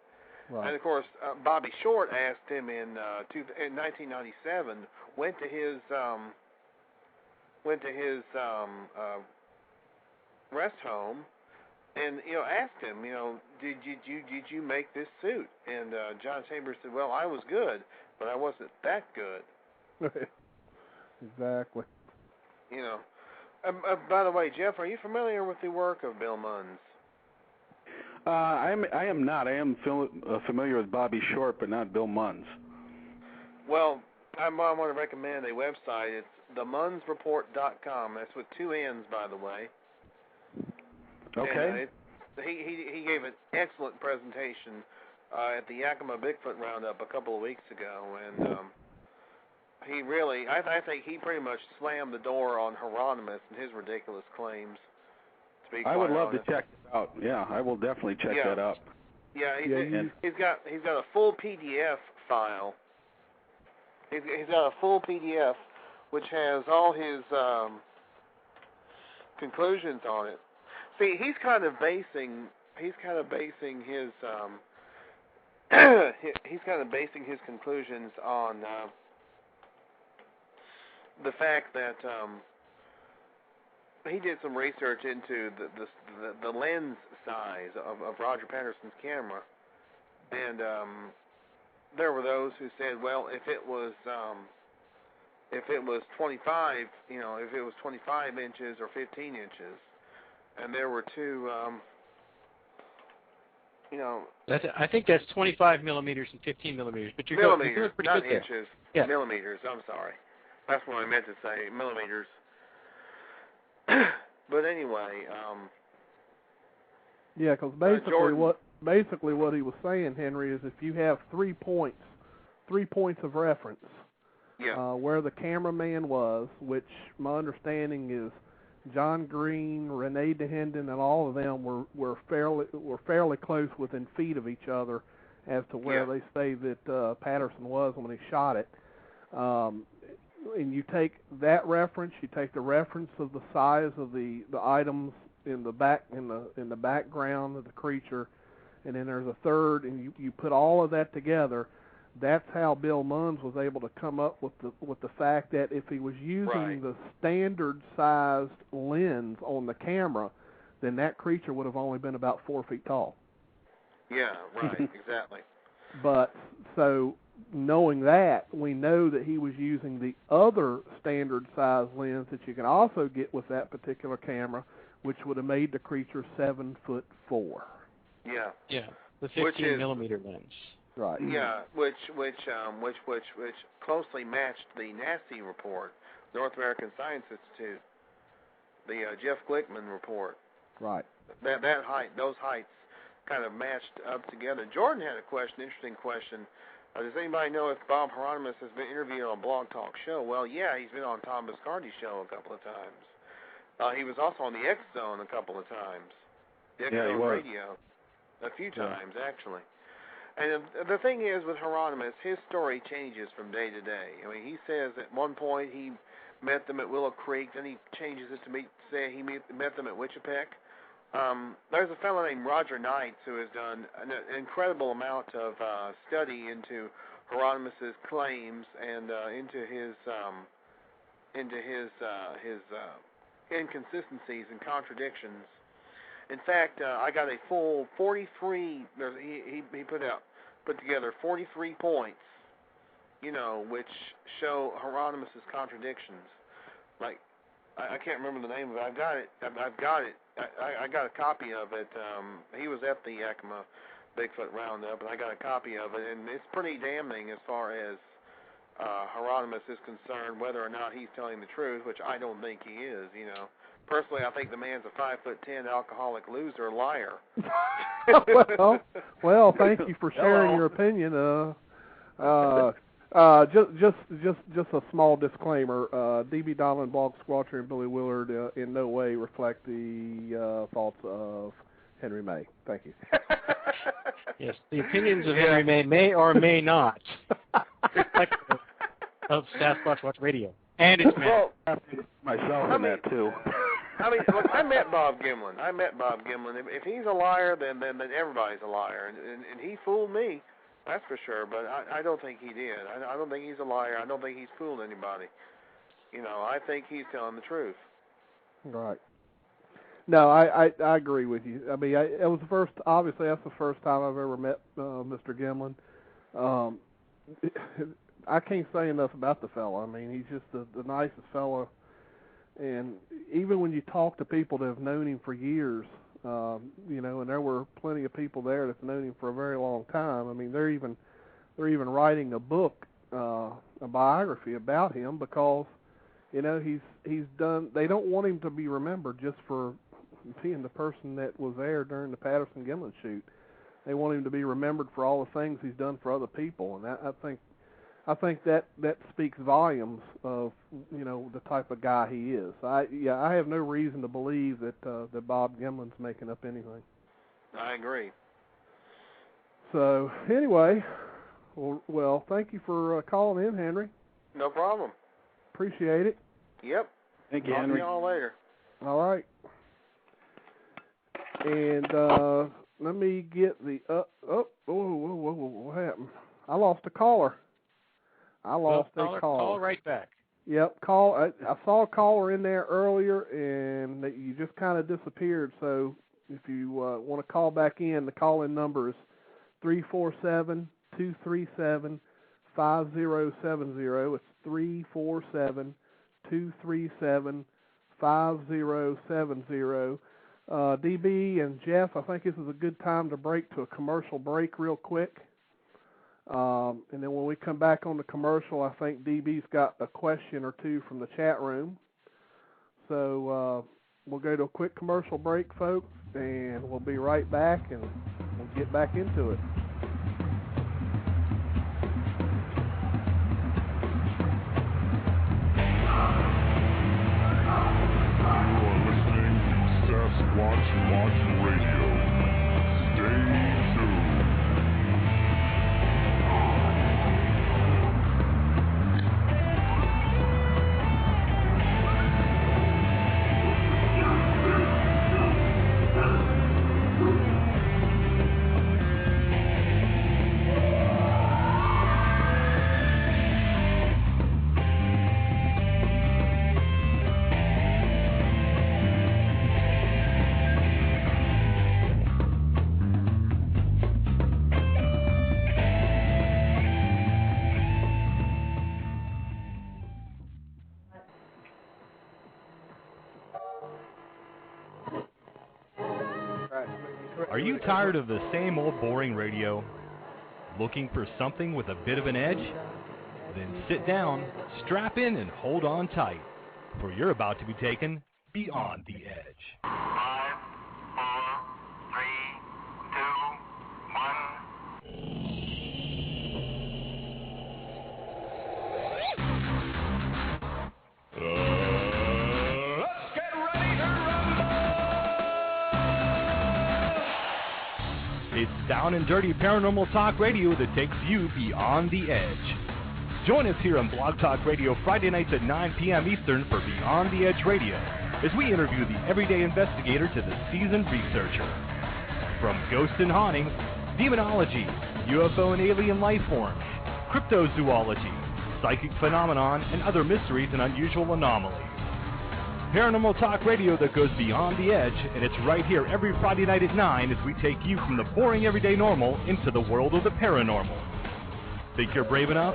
C: Right.
H: And of course, Bobby Short asked him in 1997. Went to his rest home, and asked him, did you make this suit? And John Chambers said, well, I was good, but I wasn't that good.
C: Exactly.
H: By the way, Jeff, are you familiar with the work of Bill Munns?
E: I am not. I am familiar with Bobby Short, but not Bill Munns.
H: Well, I want to recommend a website. It's themunnsreport.com. That's with 2 N's, by the way.
E: Okay.
H: And, he gave an excellent presentation at the Yakima Bigfoot Roundup a couple of weeks ago, and he really, I think he pretty much slammed the door on Hieronymus and his ridiculous claims.
E: I would love to check it out. Yeah, I will definitely check that out.
H: Yeah, he's got a full PDF file. He's got a full PDF which has all his conclusions on it. See, he's kind of basing his conclusions on the fact that he did some research into the lens size of Roger Patterson's camera, and there were those who said, well, if it was 25, if it was 25 inches or 15 inches, and there were two,
D: I think that's 25 millimeters and 15 millimeters, but you're doing pretty
H: not
D: good there.
H: inches,
D: Yeah.
H: Millimeters. I'm sorry, that's what I meant to say, millimeters. But anyway,
C: yeah, because basically what he was saying, Henry, is if you have 3 points of reference, where the cameraman was, which my understanding is John Green, Rene DeHenden, and all of them were fairly close within feet of each other as to where they say that Patterson was when he shot it. And you take that reference, you take the reference of the size of the items in the background of the creature, and then there's a third, and you put all of that together. That's how Bill Munns was able to come up with the fact that if he was using the standard sized lens on the camera, then that creature would have only been about 4 feet tall.
H: Yeah, right, exactly.
C: But so knowing that, we know that he was using the other standard size lens that you can also get with that particular camera, which would have made the creature 7'4".
H: Yeah.
D: Yeah, the 15 millimeter lens.
C: Right.
H: Yeah, which closely matched the NASI report, North American Science Institute, the Jeff Glickman report.
C: Right.
H: That height, those heights, kind of matched up together. Jordan had a question, interesting question. Does anybody know if Bob Hieronymus has been interviewed on Blog Talk Show? Well, yeah, he's been on Tom Biscardi's show a couple of times. He was also on the X Zone a couple of times. The X Zone Radio, a few times actually. And the thing is with Hieronymus, his story changes from day to day. I mean, he says at one point he met them at Willow Creek, then he changes it to say he met them at Wichipec. There's a fellow named Roger Knights who has done an incredible amount of study into Hieronymus's claims and into his inconsistencies and contradictions. In fact, I got a full 43. He put together 43 points, which show Hieronymus's contradictions. Like, I can't remember the name of it. I've got it. I got a copy of it. He was at the Yakima Bigfoot Roundup, and I got a copy of it, and it's pretty damning as far as Hieronymus is concerned, whether or not he's telling the truth, which I don't think he is. Personally, I think the man's a 5'10" alcoholic loser, liar.
C: well, thank you for sharing your opinion. Just a small disclaimer. D.B. Donlin, Bog Squatcher, and Billy Willard in no way reflect the thoughts of Henry May. Thank you.
D: Yes, the opinions of Henry may or may not reflect of Sasquatch Watch Radio and its
E: myself in that too.
H: I mean, look, I met Bob Gimlin. If he's a liar, then everybody's a liar, and he fooled me. That's for sure, but I don't think he did. I don't think he's a liar. I don't think he's fooled anybody. I think he's telling the truth.
C: Right. No, I agree with you. I mean, it was obviously that's the first time I've ever met Mr. Gimlin. I can't say enough about the fellow. I mean, he's just the nicest fellow. And even when you talk to people that have known him for years, and there were plenty of people there that's known him for a very long time. I mean, they're even writing a book, a biography about him because, he's done. They don't want him to be remembered just for being the person that was there during the Patterson-Gimlin shoot. They want him to be remembered for all the things he's done for other people, and I think that speaks volumes of the type of guy he is. I have no reason to believe that Bob Gimlin's making up anything.
H: I agree.
C: So anyway, well, thank you for calling in, Henry.
H: No problem.
C: Appreciate it.
H: Yep.
E: Thank you,
H: Talk
E: Henry.
H: to y'all later.
C: All right. And let me get the what happened? I lost a caller.
D: Call right back.
C: Yep, I saw a caller in there earlier, and you just kind of disappeared. So if you want to call back in, the call-in number is 347-237-5070. It's 347-237-5070. DB and Jeff, I think this is a good time to break to a commercial break real quick. And then when we come back on the commercial, I think DB's got a question or two from the chat room. So we'll go to a quick commercial break, folks, and we'll be right back, and we'll get back into it.
B: You are listening to Sasquatch Watch Radio. Stay tuned.
I: Are you tired of the same old boring radio? Looking for something with a bit of an edge? Then sit down, strap in, and hold on tight, for you're about to be taken beyond the edge.
J: 5, 4, 3, 2, 1.
I: Let's get ready to rumble! It's down and dirty paranormal talk radio that takes you beyond the edge. Join us here on Blog Talk Radio Friday nights at 9 p.m. Eastern for Beyond the Edge Radio, as we interview the everyday investigator to the seasoned researcher. From ghosts and hauntings, demonology, UFO and alien life forms, cryptozoology, psychic phenomenon, and other mysteries and unusual anomalies. Paranormal talk radio that goes beyond the edge, and it's right here every Friday night at 9 as we take you from the boring everyday normal into the world of the paranormal. Think you're brave enough?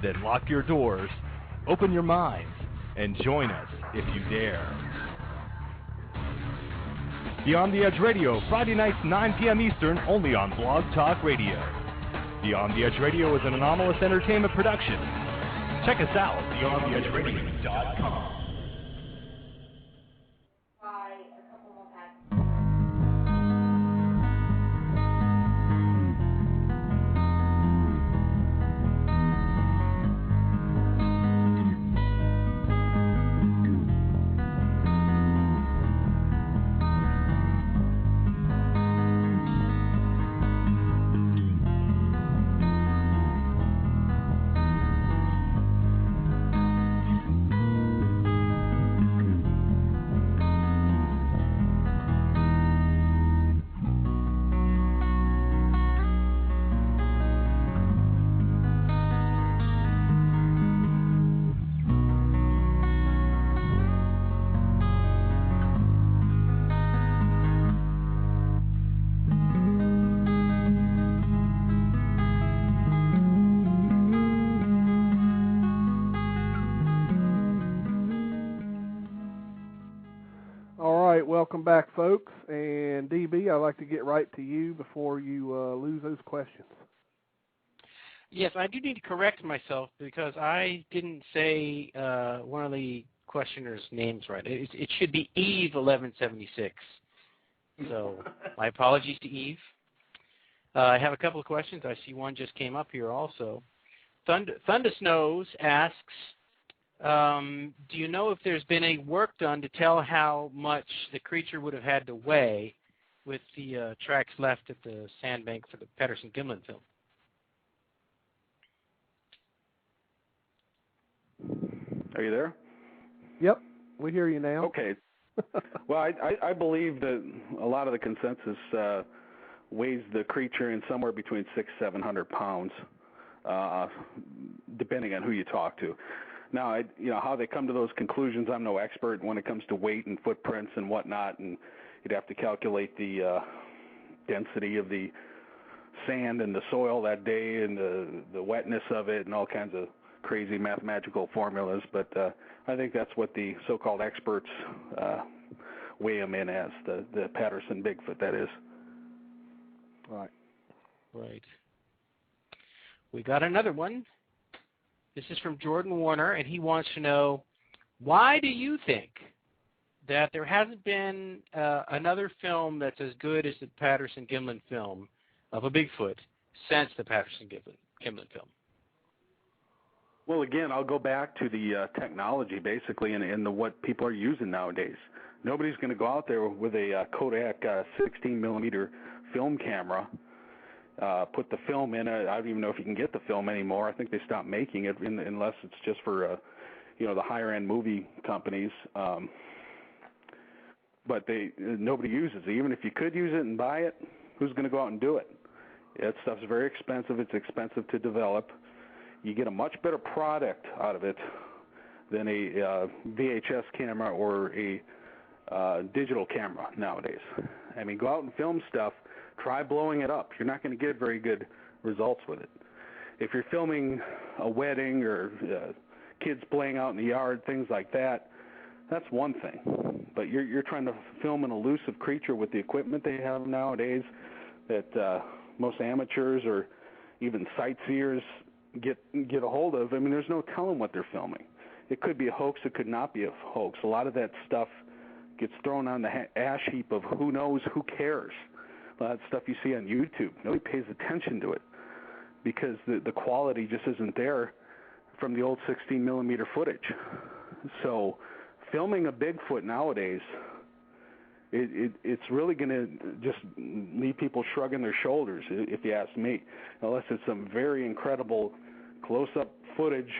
I: Then lock your doors, open your minds, and join us if you dare. Beyond the Edge Radio, Friday nights 9 p.m. Eastern, only on Blog Talk Radio. Beyond the Edge Radio is an anomalous entertainment production. Check us out at beyondtheedgeradio.com.
C: Welcome back, folks. And DB, I'd like to get right to you before you lose those questions.
D: Yes, I do need to correct myself because I didn't say one of the questioner's names right. It should be Eve 1176. So my apologies to Eve. I have a couple of questions. I see one just came up here also. Thundersnows asks, do you know if there's been any work done to tell how much the creature would have had to weigh with the tracks left at the sandbank for the Patterson-Gimlin film?
E: Are you there?
C: Yep, we hear you now.
E: Okay. Well, I believe that a lot of the consensus weighs the creature in somewhere between 600-700 pounds, depending on who you talk to. Now, how they come to those conclusions, I'm no expert when it comes to weight and footprints and whatnot, and you'd have to calculate the density of the sand and the soil that day and the wetness of it and all kinds of crazy mathematical formulas. But I think that's what the so-called experts weigh them in as, the Patterson Bigfoot, that is.
D: Right. We got another one. This is from Jordan Warner, and he wants to know, why do you think that there hasn't been another film that's as good as the Patterson-Gimlin film of a Bigfoot since the Patterson-Gimlin film?
E: Well, again, I'll go back to the technology, basically, and what people are using nowadays. Nobody's going to go out there with a Kodak 16-millimeter film camera, put the film in it. I don't even know if you can get the film anymore. I think they stopped making it unless it's just for, the higher-end movie companies. But nobody uses it. Even if you could use it and buy it, who's going to go out and do it? That stuff's very expensive. It's expensive to develop. You get a much better product out of it than a VHS camera or a digital camera nowadays. I mean, go out and film stuff. Try blowing it up. You're not going to get very good results with it. If you're filming a wedding or kids playing out in the yard, things like that, that's one thing. But you're trying to film an elusive creature with the equipment they have nowadays that most amateurs or even sightseers get a hold of. I mean, there's no telling what they're filming. It could be a hoax. It could not be a hoax. A lot of that stuff gets thrown on the ash heap of who knows, who cares. A lot of stuff you see on YouTube, nobody pays attention to it because the quality just isn't there from the old 16-millimeter footage. So filming a Bigfoot nowadays it's really going to just leave people shrugging their shoulders, if you ask me, unless it's some very incredible close-up footage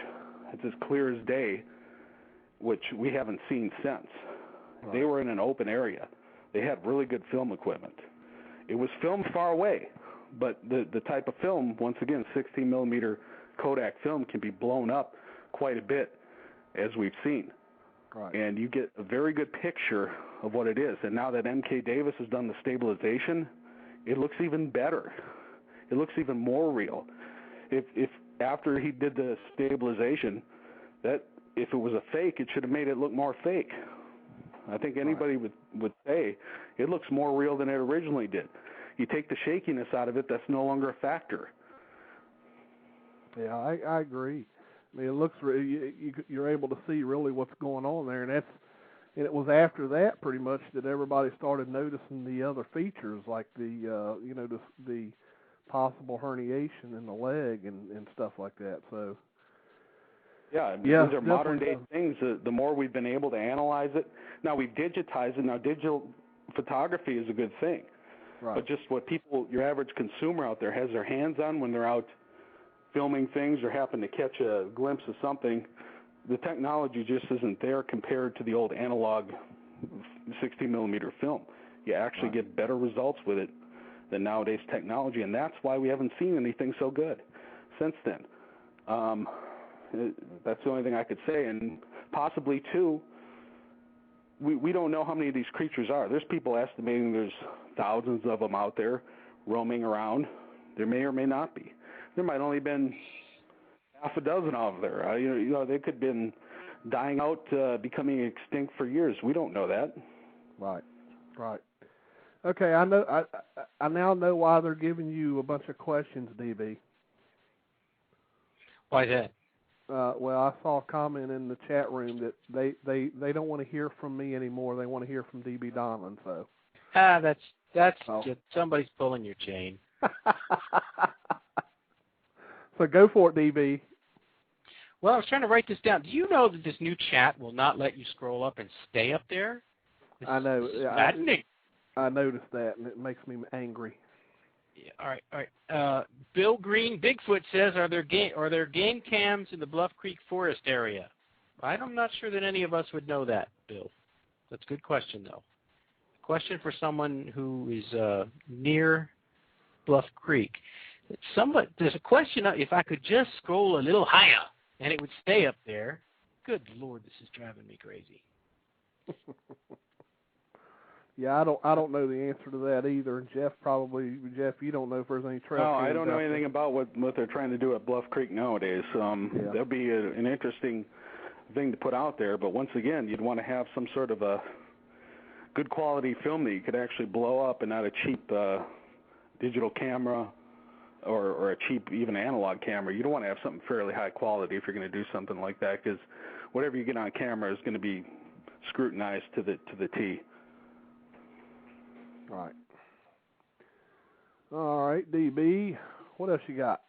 E: that's as clear as day, which we haven't seen since. Right. They were in an open area. They had really good film equipment. It was filmed far away, but the type of film, once again, 16mm Kodak film can be blown up quite a bit, as we've seen.
C: Right.
E: And you get a very good picture of what it is. And now that M.K. Davis has done the stabilization, it looks even better. It looks even more real. If after he did the stabilization, that if it was a fake, it should have made it look more fake. I think anybody would say it looks more real than it originally did. You take the shakiness out of it, that's no longer a factor.
C: Yeah, I agree. I mean, it looks you're able to see really what's going on there, and it was after that pretty much that everybody started noticing the other features, like the possible herniation in the leg and stuff like that. So
E: yeah, these are modern day things. The more we've been able to analyze it, now we've digitized it. Now digital photography is a good thing,
C: right.
E: But just what your average consumer out there has their hands on when they're out filming things or happen to catch a glimpse of something, the technology just isn't there compared to the old analog 16mm film. You actually get better results with it than nowadays technology, and that's why we haven't seen anything so good since then. That's the only thing I could say. And possibly, too, we don't know how many of these creatures are. There's people estimating there's thousands of them out there roaming around. There may or may not be. There might only been half a dozen out there. They could have been dying out, becoming extinct for years. We don't know that.
C: Right. Okay, I know. I now know why they're giving you a bunch of questions, DB.
D: Why that?
C: Well, I saw a comment in the chat room that they don't want to hear from me anymore. They want to hear from DB Donlin. So.
D: That's just somebody's pulling your chain.
C: So go for it, DB.
D: Well, I was trying to write this down. Do you know that this new chat will not let you scroll up and stay up there?
C: I know.
D: I
C: noticed that, and it makes me angry.
D: Yeah, all right. Bill Green Bigfoot says, are there game cams in the Bluff Creek Forest area? I'm not sure that any of us would know that, Bill. That's a good question, though. Question for someone who is near Bluff Creek. There's a question if I could just scroll a little higher and it would stay up there. Good Lord, this is driving me crazy.
C: Yeah, I don't know the answer to that either. And Jeff, you don't know if there's any trail.
E: No, I don't know anything about what they're trying to do at Bluff Creek nowadays. That'll be an interesting thing to put out there. But once again, you'd want to have some sort of a good quality film that you could actually blow up and not a cheap digital camera or a cheap even analog camera. You don't want to have something fairly high quality if you're going to do something like that, because whatever you get on camera is going to be scrutinized to the T.
C: Right. All right, DB. What else you got?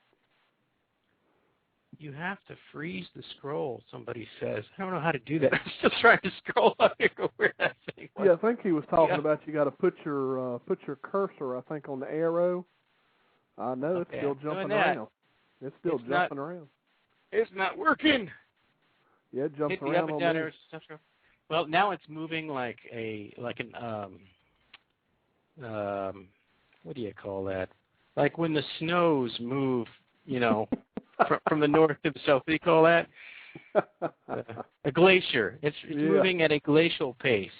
D: You have to freeze the scroll, somebody says. I don't know how to do that. I'm still trying to scroll up here where that thing was.
C: Yeah, I think he was talking about you got to put your cursor, I think, on the arrow. I know it's still jumping around. It's still jumping around.
D: It's not working.
C: Yeah, it jumps around.
D: Hit the up and down arrows. Well, now it's moving like an what do you call that? Like when the snows move, from the north to the south. What do you call that? A glacier. It's moving at a glacial pace.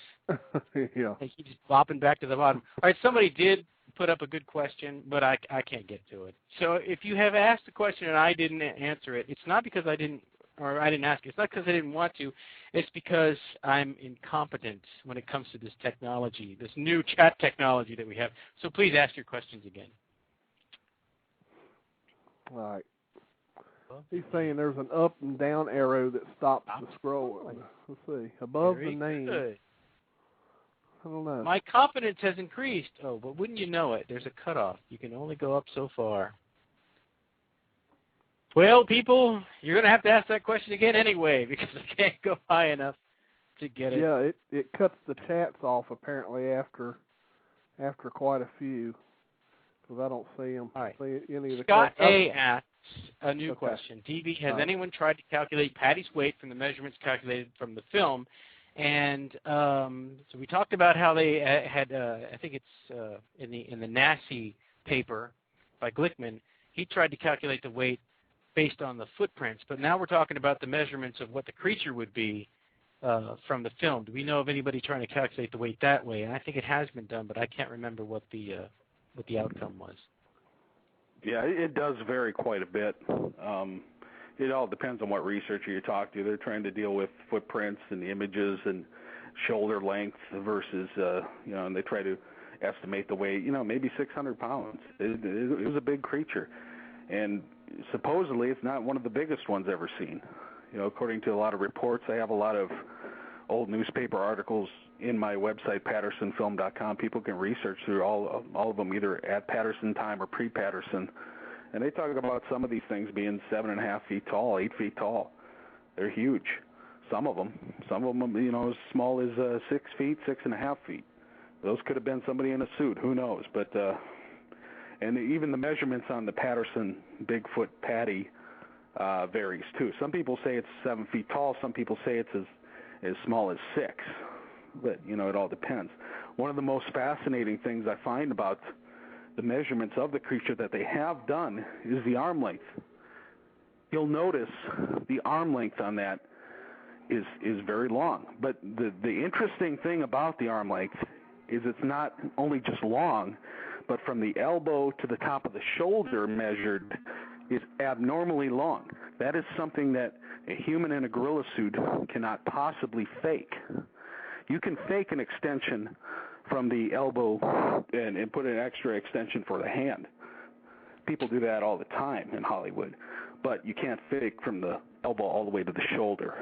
C: Yeah.
D: It keeps bopping back to the bottom. All right, somebody did put up a good question, but I can't get to it. So if you have asked a question and I didn't answer it, it's not because I didn't ask it. It's not because I didn't want to. It's because I'm incompetent when it comes to this technology, this new chat technology that we have. So please ask your questions again.
C: All right. He's saying there's an up and down arrow that stops the scroll. Let's see. Above the name.
D: Good.
C: I don't know.
D: My confidence has increased. Oh, but wouldn't you know it? There's a cutoff. You can only go up so far. Well, people, you're going to have to ask that question again anyway, because I can't go high enough to get it.
C: Yeah, it cuts the chats off apparently after quite a few, because I don't see them.
D: All right.
C: See any of the
D: Scott
C: questions.
D: A. asks a new question. DB, has anyone tried to calculate Patty's weight from the measurements calculated from the film? And so we talked about how they had, I think it's in the NASI paper by Glickman, he tried to calculate the weight based on the footprints. But now we're talking about the measurements of what the creature would be from the film. Do we know of anybody trying to calculate the weight that way? And I think it has been done, but I can't remember what the outcome was.
E: Yeah, it does vary quite a bit. It all depends on what researcher you talk to. They're trying to deal with footprints and the images and shoulder length versus, and they try to estimate the weight, maybe 600 pounds. It was a big creature. And supposedly it's not one of the biggest ones ever seen. According to a lot of reports, I have a lot of old newspaper articles in my website, PattersonFilm.com. People can research through all of them, either at Patterson time or pre-Patterson. And they talk about some of these things being 7.5 feet tall, 8 feet tall. They're huge. Some of them, as small as 6 feet, 6.5 feet. Those could have been somebody in a suit. Who knows? But and even the measurements on the Patterson Bigfoot Patty varies too. Some people say it's 7 feet tall. Some people say it's as small as 6. But it all depends. One of the most fascinating things I find about the measurements of the creature that they have done is the arm length. You'll notice the arm length on that is very long. But the interesting thing about the arm length is it's not only just long, but from the elbow to the top of the shoulder measured is abnormally long. That is something that a human in a gorilla suit cannot possibly fake. You can fake an extension from the elbow and put an extra extension for the hand. People do that all the time in Hollywood, but you can't fake from the elbow all the way to the shoulder.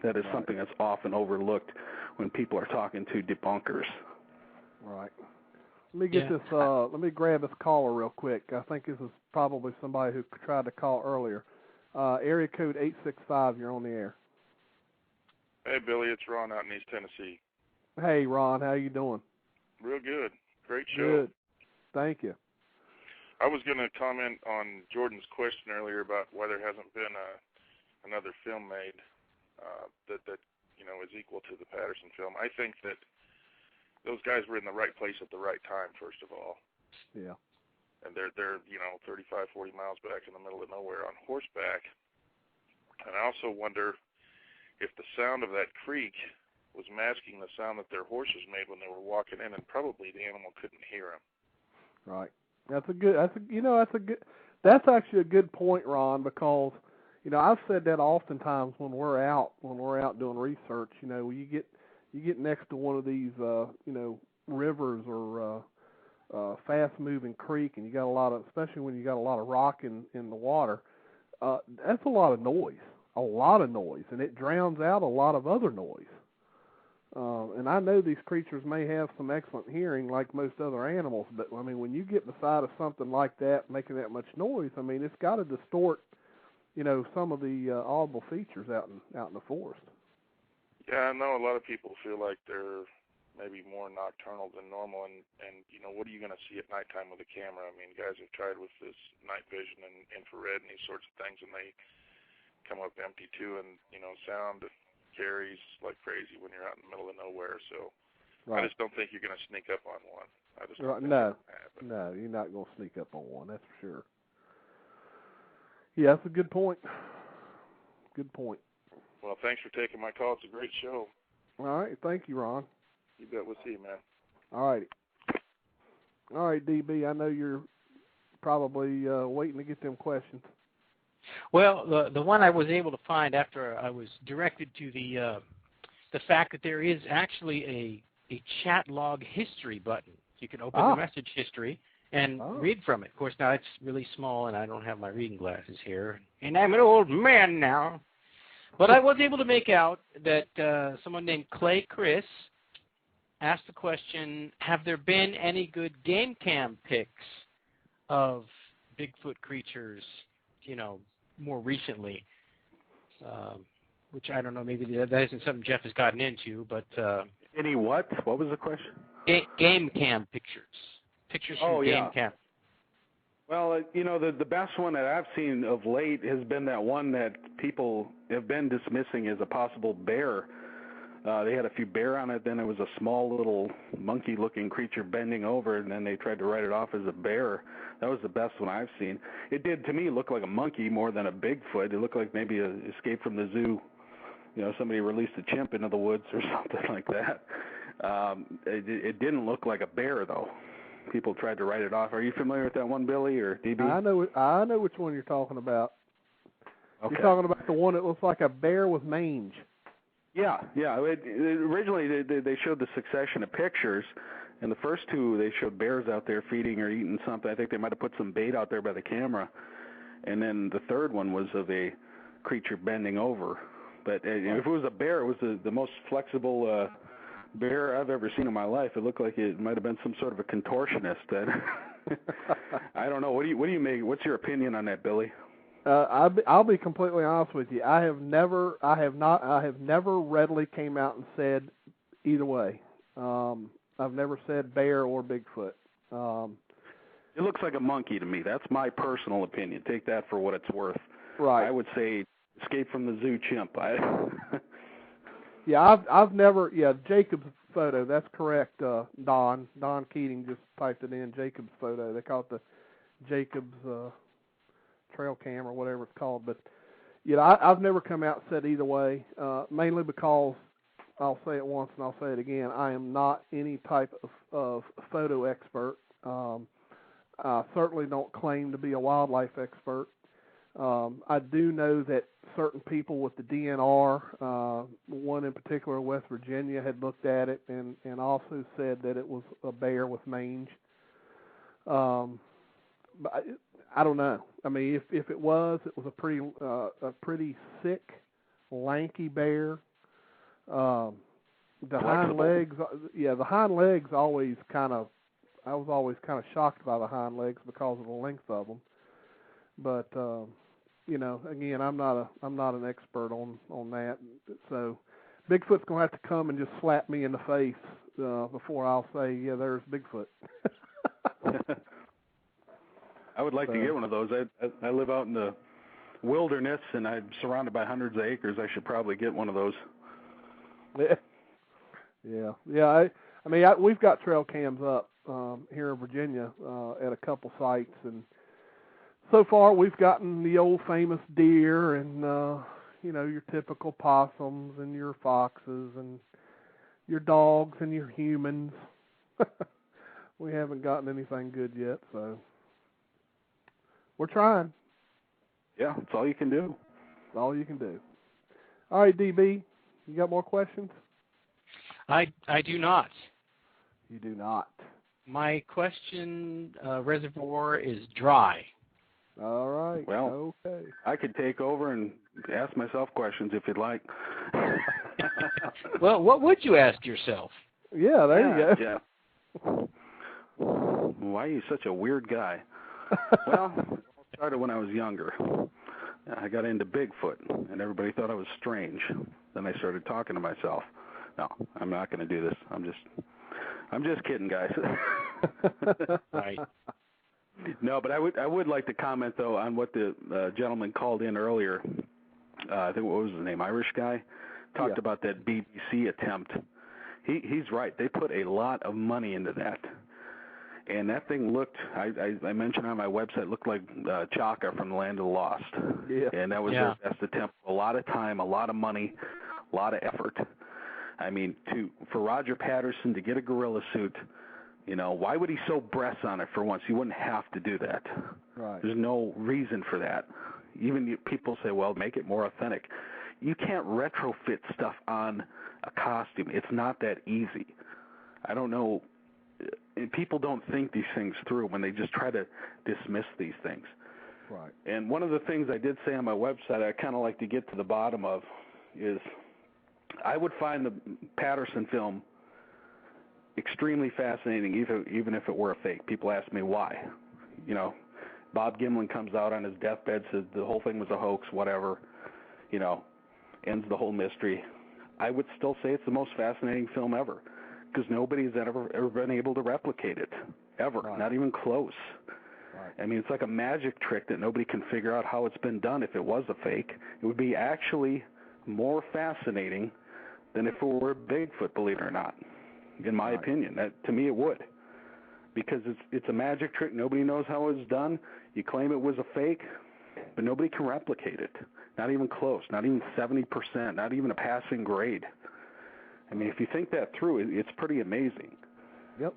E: That is something that's often overlooked when people are talking to debunkers.
C: Right. Let me get this. Let me grab this caller real quick. I think this is probably somebody who tried to call earlier. Area code 865. You're on the air.
K: Hey, Billy, it's Ron out in East Tennessee.
C: Hey, Ron, how you doing?
K: Real good. Great show.
C: Good. Thank you.
K: I was going to comment on Jordan's question earlier about why there hasn't been another film made that is equal to the Patterson film. I think that those guys were in the right place at the right time, first of all.
C: Yeah.
K: And they're 35, 40 miles back in the middle of nowhere on horseback. And I also wonder if the sound of that creek was masking the sound that their horses made when they were walking in, and probably the animal couldn't hear them. Right.
C: That's actually a good point, Ron, because I've said that oftentimes when we're out doing research. You get next to one of these rivers or fast-moving creek, and you got a lot of, especially when you got a lot of rock in the water. That's a lot of noise, and it drowns out a lot of other noise. And I know these creatures may have some excellent hearing like most other animals, but I mean, when you get beside of something like that making that much noise, I mean, it's got to distort, some of the audible features out in the forest.
K: Yeah, I know a lot of people feel like they're maybe more nocturnal than normal, and what are you going to see at nighttime with a camera? I mean, guys have tried with this night vision and infrared and these sorts of things, and they come up empty too, and sound carries like crazy when you're out in the middle of nowhere. So right. I just don't think you're going to sneak up on one. I just don't think
C: no, you're not going to sneak up on one. That's for sure. Yeah, that's a good point. Good point.
K: Well, thanks for taking my call. It's a great show.
C: All right, thank you, Ron.
K: You bet. We'll see you, man.
C: All righty. All right, DB, I know you're probably waiting to get them questions.
D: Well, the one I was able to find after I was directed to the fact that there is actually a chat log history button. You can open the message history and read from it. Of course, now it's really small, and I don't have my reading glasses here, and I'm an old man now. But I was able to make out that someone named Clay Chris asked the question, have there been any good game cam pics of Bigfoot creatures, more recently? which I don't know, maybe that isn't something Jeff has gotten into, but...
E: Any what? What was the question?
D: Game cam pictures. Pictures from game cam.
E: Well, the best one that I've seen of late has been that one that people have been dismissing as a possible bear. They had a few bear on it, then it was a small little monkey-looking creature bending over, and then they tried to write it off as a bear. That was the best one I've seen. It did, to me, look like a monkey more than a Bigfoot. It looked like maybe an escape from the zoo. Somebody released a chimp into the woods or something like that. It didn't look like a bear, though. People tried to write it off. Are you familiar with that one, Billy, or DB?
C: I know which one you're talking about.
E: Okay.
C: You're talking about the one that looks like a bear with mange.
E: Yeah. Originally, they showed the succession of pictures, and the first two, they showed bears out there feeding or eating something. I think they might have put some bait out there by the camera. And then the third one was of a creature bending over. But if it was a bear, it was the most flexible bear I've ever seen in my life. It looked like it might have been some sort of a contortionist. I don't know. What do you make? What's your opinion on that, Billy?
C: I'll be completely honest with you. I have never readily came out and said either way. I've never said bear or Bigfoot.
E: It looks like a monkey to me. That's my personal opinion. Take that for what it's worth.
C: Right.
E: I would say escape from the zoo chimp.
C: Yeah, I've never. Yeah, Jacob's photo. That's correct. Don Keating just typed it in. Jacob's photo. They call it the Jacob's trail cam or whatever it's called. But I've never come out and said either way. Mainly because I'll say it once and I'll say it again. I am not any type of photo expert. I certainly don't claim to be a wildlife expert. I do know that certain people with the DNR, one in particular, West Virginia, had looked at it and also said that it was a bear with mange. But I don't know. I mean, if it was a pretty sick, lanky bear. The hind legs, the hind legs always I was always kind of shocked by the hind legs because of the length of them. But again, I'm not an expert on that. So Bigfoot's gonna have to come and just slap me in the face before I'll say, yeah, there's Bigfoot.
E: I would like to get one of those. I live out in the wilderness and I'm surrounded by hundreds of acres. I should probably get one of those.
C: Yeah. I mean, we've got trail cams up here in Virginia at a couple sites, and so far we've gotten the old famous deer and your typical possums and your foxes and your dogs and your humans. We haven't gotten anything good yet, so we're trying.
E: Yeah, it's all you can do.
C: It's all you can do. All right, DB, you got more questions?
D: I do not.
C: You do not.
D: My question reservoir is dry.
C: All right.
E: Well, okay. I could take over and ask myself questions if you'd like.
D: Well, what would you ask yourself?
C: Yeah, there you go.
E: Yeah. Why are you such a weird guy? Well, it started when I was younger. I got into Bigfoot, and everybody thought I was strange. Then I started talking to myself. No, I'm not going to do this. I'm just kidding, guys.
D: Right.
E: No, but I would like to comment though on what the gentleman called in earlier. I think what was his name? Irish guy talked about that BBC attempt. He's right. They put a lot of money into that, and that thing looked. I mentioned on my website looked like Chaka from the Land of the Lost.
C: Yeah.
E: And that was their best attempt. A lot of time, a lot of money, a lot of effort. I mean, for Roger Patterson to get a gorilla suit, why would he sew breasts on it for once? He wouldn't have to do that.
C: Right.
E: There's no reason for that. Even people say, well, make it more authentic. You can't retrofit stuff on a costume. It's not that easy. I don't know. People don't think these things through when they just try to dismiss these things.
C: Right.
E: And one of the things I did say on my website I kind of like to get to the bottom of is I would find the PattersonFilm extremely fascinating, even if it were a fake. People ask me why. Bob Gimlin comes out on his deathbed, says the whole thing was a hoax, whatever. ends the whole mystery. I would still say it's the most fascinating film ever, because nobody's ever been able to replicate it, ever, not even close. Right. I mean, it's like a magic trick that nobody can figure out how it's been done. If it was a fake, it would be actually more fascinating than if it were Bigfoot, believe it or not, in my opinion. That, to me, it would. Because it's a magic trick. Nobody knows how it's done. You claim it was a fake, but nobody can replicate it. Not even close. Not even 70%. Not even a passing grade. I mean, if you think that through, it's pretty amazing.
C: Yep.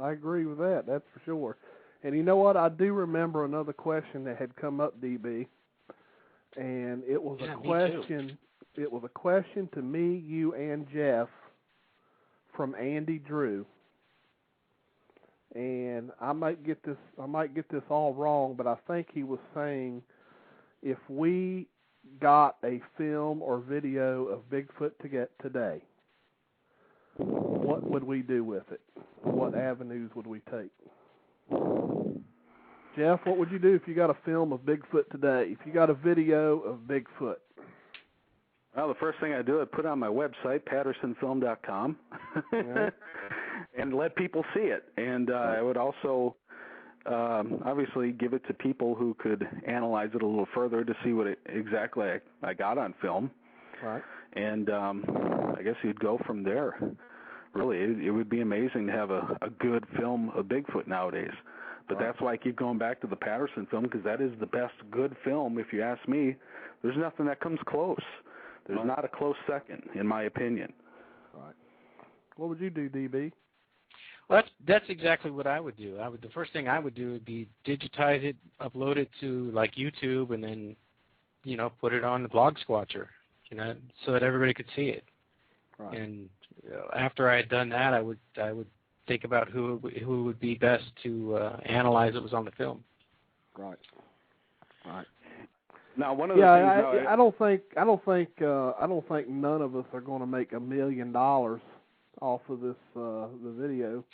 C: I agree with that. That's for sure. And you know what? I do remember another question that had come up, DB. And it was a question. It was a question to me, you, and Jeff from Andy Drew. And I might get this all wrong, but I think he was saying if we got a film or video of Bigfoot to get today, what would we do with it? What avenues would we take? Jeff, what would you do if you got a film of Bigfoot today? If you got a video of Bigfoot?
E: Well, the first thing I'd do, I'd put it on my website, PattersonFilm.com, and let people see it. And I would also obviously give it to people who could analyze it a little further to see what exactly I got on film.
C: Right.
E: And I guess you'd go from there. Really, it would be amazing to have a good film of Bigfoot nowadays. But that's why I keep going back to the Patterson film, because that is the best good film, if you ask me. There's nothing that comes close. There's not a close second, in my opinion.
C: Right. What would you do, DB?
D: Well, that's exactly what I would do. The first thing I would do would be digitize it, upload it to like YouTube, and then, put it on the blog Squatcher, so that everybody could see it. Right. And after I had done that, I would think about who would be best to analyze what was on the film.
C: Right. Right.
E: Now, one of the things
C: I don't think none of us are going to make $1 million off of this the video.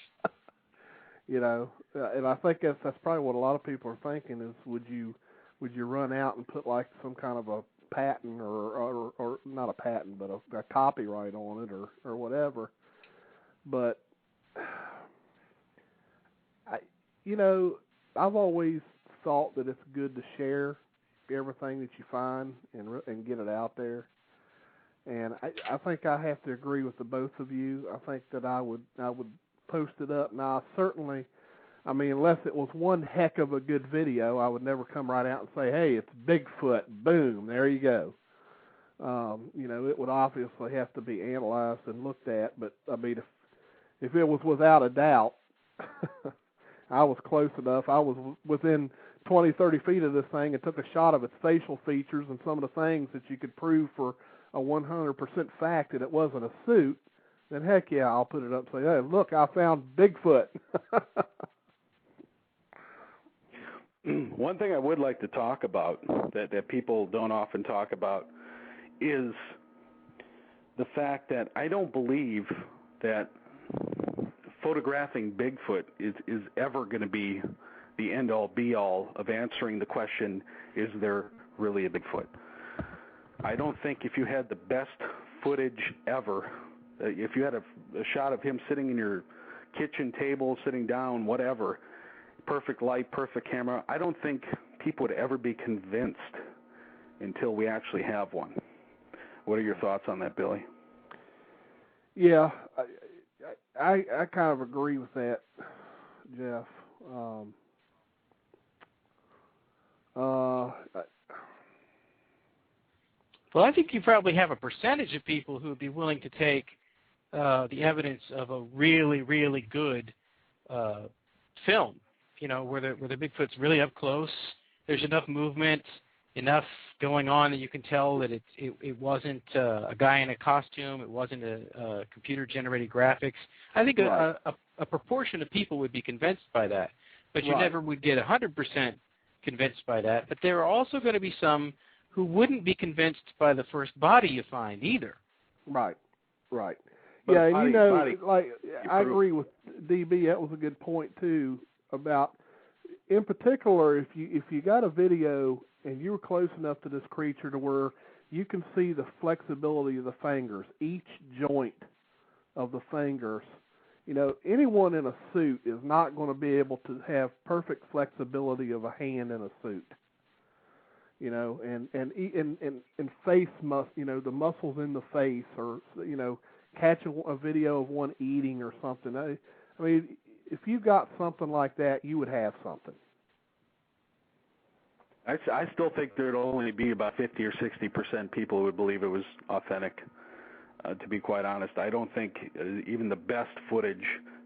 C: And I think that's probably what a lot of people are thinking is would you run out and put like some kind of a patent or not a patent but a copyright on it or whatever. But I've always thought that it's good to share everything that you find and get it out there. And I think I have to agree with the both of you. I think that I would post it up. Now, certainly, unless it was one heck of a good video, I would never come right out and say, hey, it's Bigfoot, boom, there you go. It would obviously have to be analyzed and looked at, but, if it was without a doubt, I was close enough. I was within 20, 30 feet of this thing and took a shot of its facial features and some of the things that you could prove for a 100% fact that it wasn't a suit, then heck yeah, I'll put it up and say, hey, look, I found Bigfoot.
E: One thing I would like to talk about that people don't often talk about is the fact that I don't believe that photographing Bigfoot is ever going to be the end-all, be-all of answering the question, is there really a Bigfoot? I don't think if you had the best footage ever, if you had a shot of him sitting in your kitchen table, sitting down, whatever, perfect light, perfect camera, I don't think people would ever be convinced until we actually have one. What are your thoughts on that, Billy?
C: Yeah, I kind of agree with that, Jeff.
D: Well, I think you probably have a percentage of people who would be willing to take the evidence of a really, really good film, where the Bigfoot's really up close. There's enough movement, enough going on that you can tell that it wasn't a guy in a costume. It wasn't a computer-generated graphics. I think a proportion of people would be convinced by that, but you never would get 100% convinced by that. But there are also going to be some who wouldn't be convinced by the first body you find either.
C: Right. But yeah, I agree with DB. That was a good point too. About, in particular, if you got a video and you were close enough to this creature to where you can see the flexibility of the fingers, each joint of the fingers. You know, anyone in a suit is not going to be able to have perfect flexibility of a hand in a suit. You know, and face you know, the muscles in the face, or, you know, catch a video of one eating or something. I mean, if you got something like that, you would have something.
E: I still think there'd only be about 50 or 60% people who would believe it was authentic. To be quite honest, I don't think even the best footage,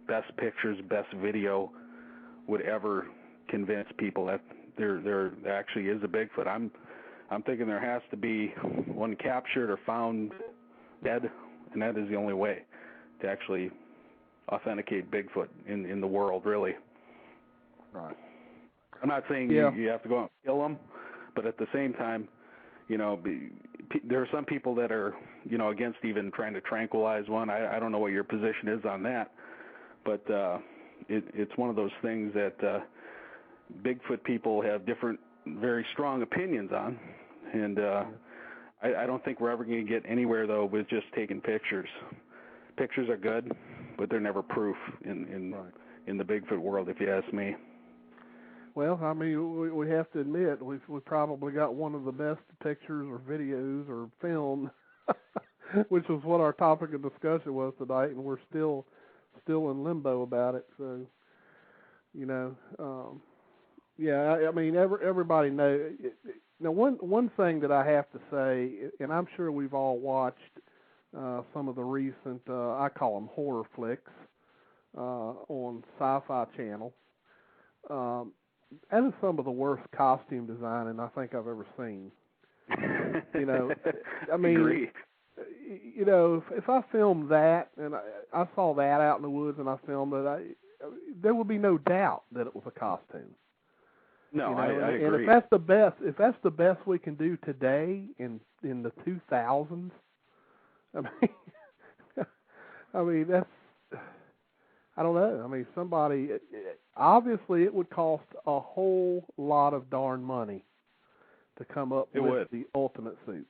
E: best pictures, best video would ever convince people that there actually is a Bigfoot. I'm thinking there has to be one captured or found dead, and that is the only way to actually authenticate Bigfoot in the world, really.
C: Right.
E: I'm not saying you have to go out and kill them, but at the same time, you know, there are some people that are, you know, against even trying to tranquilize one. I don't know what your position is on that, but it's one of those things that Bigfoot people have different, very strong opinions on, and I don't think we're ever going to get anywhere, though, with just taking pictures. Pictures are good, but they're never proof in the Bigfoot world, if you ask me.
C: Well, I mean, we have to admit we've probably got one of the best pictures or videos or film, which was what our topic of discussion was tonight, and we're still in limbo about it. So, you know, I mean, everybody knows. Now, one thing that I have to say, and I'm sure we've all watched some of the recent, I call them horror flicks, on Sci-Fi Channel. That is some of the worst costume designing I think I've ever seen. You know, I mean,
E: Agree.
C: You know, if I filmed that and I saw that out in the woods and I filmed it, there would be no doubt that it was a costume.
E: No,
C: you know?
E: I agree.
C: And if that's the best we can do today in the 2000s, I mean that's. I don't know. I mean, obviously it would cost a whole lot of darn money to come up with the ultimate suit.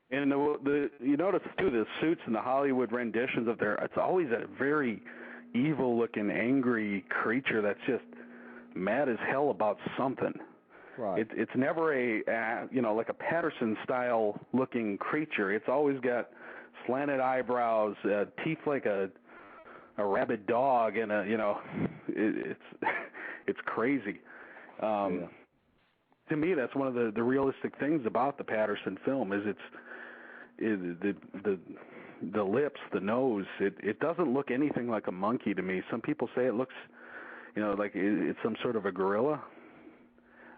E: And you notice, too, the suits and the Hollywood renditions of it's always a very evil-looking, angry creature that's just mad as hell about something.
C: Right.
E: It's never like a Patterson-style looking creature. It's always got slanted eyebrows, teeth like a rabid dog, and it's crazy. To me, that's one of the realistic things about the Patterson film is the lips, the nose. It doesn't look anything like a monkey to me. Some people say it looks, like it's some sort of a gorilla.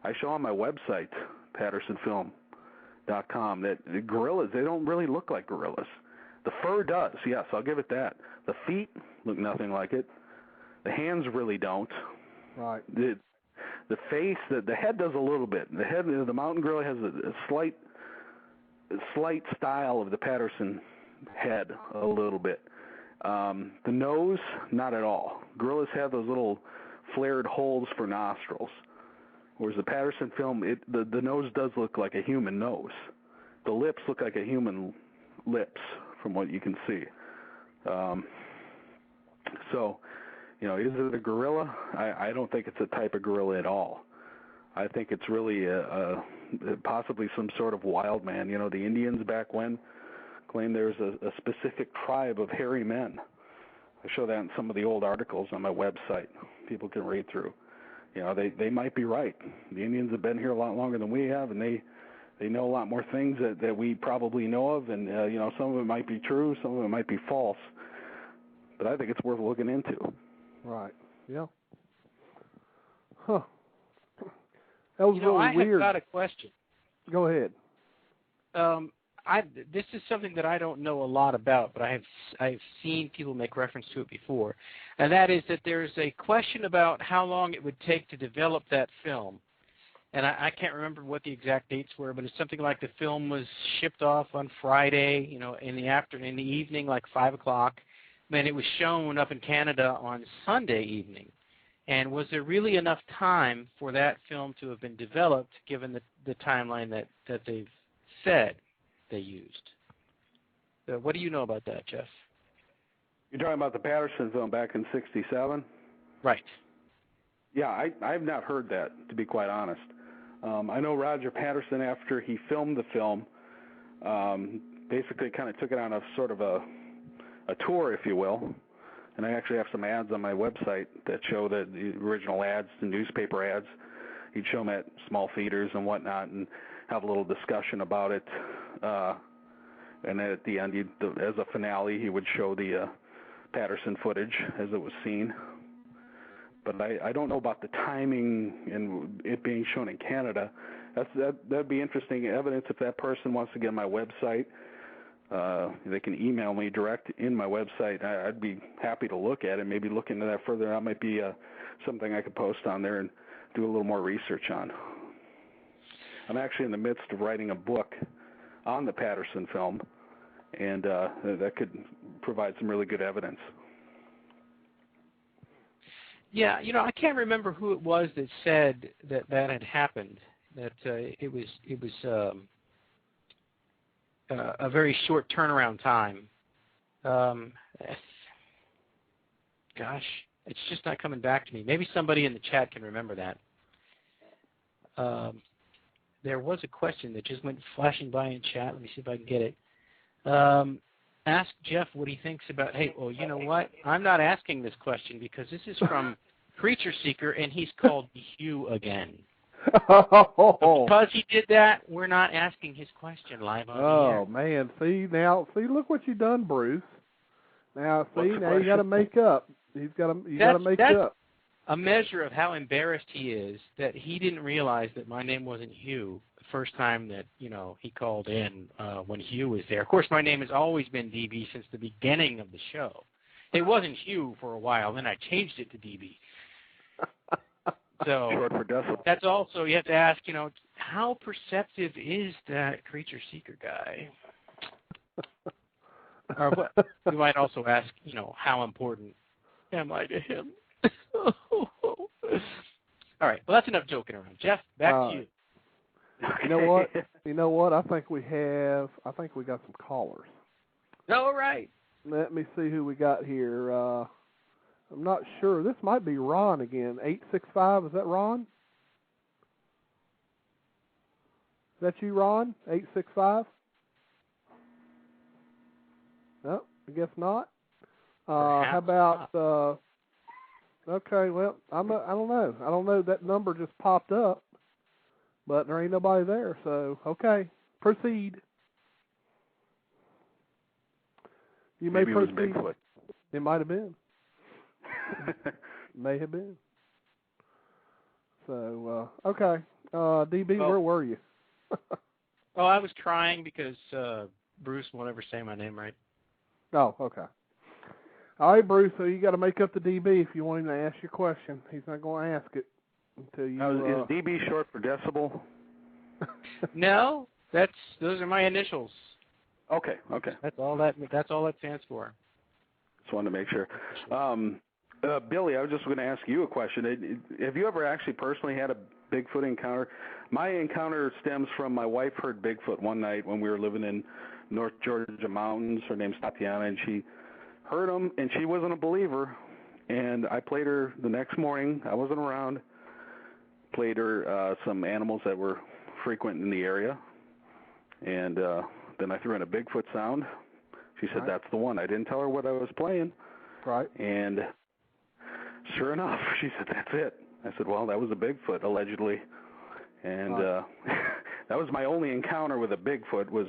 E: I show on my website, PattersonFilm.com, that the gorillas, they don't really look like gorillas. The fur does, yes, I'll give it that. The feet look nothing like it. The hands really don't.
C: Right.
E: The face, the head does a little bit. The head, the mountain gorilla has a slight style of the Patterson head, a little bit. The nose, not at all. Gorillas have those little flared holes for nostrils, whereas the Patterson film, the nose does look like a human nose. The lips look like a human lips, from what you can see. Is it a gorilla? I don't think it's a type of gorilla at all. I think it's really possibly some sort of wild man. The Indians back when claimed there's a specific tribe of hairy men. I show that in some of the old articles on my website. People can read through. They might be right. The Indians have been here a lot longer than we have, and they know a lot more things that we probably know of, and some of it might be true, some of it might be false. But I think it's worth looking into.
C: Right. Yeah. Huh. That was really weird.
D: I have got a question.
C: Go ahead.
D: This is something that I don't know a lot about, but I've seen people make reference to it before, and that is that there's a question about how long it would take to develop that film. And I can't remember what the exact dates were, but it's something like the film was shipped off on Friday, in the evening, like 5 o'clock. And it was shown up in Canada on Sunday evening. And was there really enough time for that film to have been developed, given the timeline that they've said they used. What do you know about that, Jeff?
E: You're talking about the Patterson film back in '67?
D: Right.
E: Yeah, I've not heard that, to be quite honest. I know Roger Patterson, after he filmed the film, basically kind of took it on a sort of a tour, if you will. And I actually have some ads on my website that show the original ads, the newspaper ads. He'd show them at small theaters and whatnot and have a little discussion about it. And then at the end, as a finale, he would show the Patterson footage as it was seen. But I don't know about the timing and it being shown in Canada. That'd be interesting evidence if that person wants to get on my website. They can email me direct in my website. I'd be happy to look at it, maybe look into that further. That might be something I could post on there and do a little more research on. I'm actually in the midst of writing a book on the Patterson film, and that could provide some really good evidence.
D: Yeah, I can't remember who it was that said that had happened. That it was a very short turnaround time. Gosh, it's just not coming back to me. Maybe somebody in the chat can remember that. There was a question that just went flashing by in chat. Let me see if I can get it. Ask Jeff what he thinks about... Hey, well, you know what? I'm not asking this question because this is from Creature Seeker, and he's called Hugh again. So because he did that, we're not asking his question live on the air.
C: Oh, man. See, look what you done, Bruce. Now, see, now
E: question?
C: you got to make up. You got to make up.
D: A measure of how embarrassed he is that he didn't realize that my name wasn't Hugh the first time that, he called in when Hugh was there. Of course, my name has always been DB since the beginning of the show. It wasn't Hugh for a while, then I changed it to DB. So
E: Short for decibel.
D: that's also, you have to ask, how perceptive is that Creature Seeker guy? Or what, you might also ask, how important am I to him? All right. Well, that's enough joking around. Jeff, back to you.
C: You know what? I think we got some callers.
D: All right.
C: Let me see who we got here. I'm not sure. This might be Ron again. 865. Is that Ron? Is that you, Ron? 865. No, I guess not. How about? Okay, well, I don't know. I don't know. That number just popped up, but there ain't nobody there. So, okay, proceed. You
E: Maybe
C: may proceed.
E: It was Bigfoot.
C: It might have been. May have been. So, okay. DB, where were you?
D: Oh, I was trying because Bruce won't ever say my name right.
C: Oh, okay. All right, Bruce, so you got to make up the DB if you want him to ask your question. He's not going to ask it until you...
E: Is DB short for decibel?
D: No, those are my initials.
E: Okay.
D: That's all that stands for.
E: Just wanted to make sure. Billy, I was just going to ask you a question. Have you ever actually personally had a Bigfoot encounter? My encounter stems from my wife heard Bigfoot one night when we were living in North Georgia mountains. Her name's Tatiana, and she heard him, and she wasn't a believer. And I played her the next morning. I wasn't around. Played her some animals that were frequent in the area. And then I threw in a Bigfoot sound. She said, That's the one. I didn't tell her what I was playing.
C: Right.
E: And sure enough, she said, that's it. I said, well, that was a Bigfoot, allegedly. And that was my only encounter with a Bigfoot was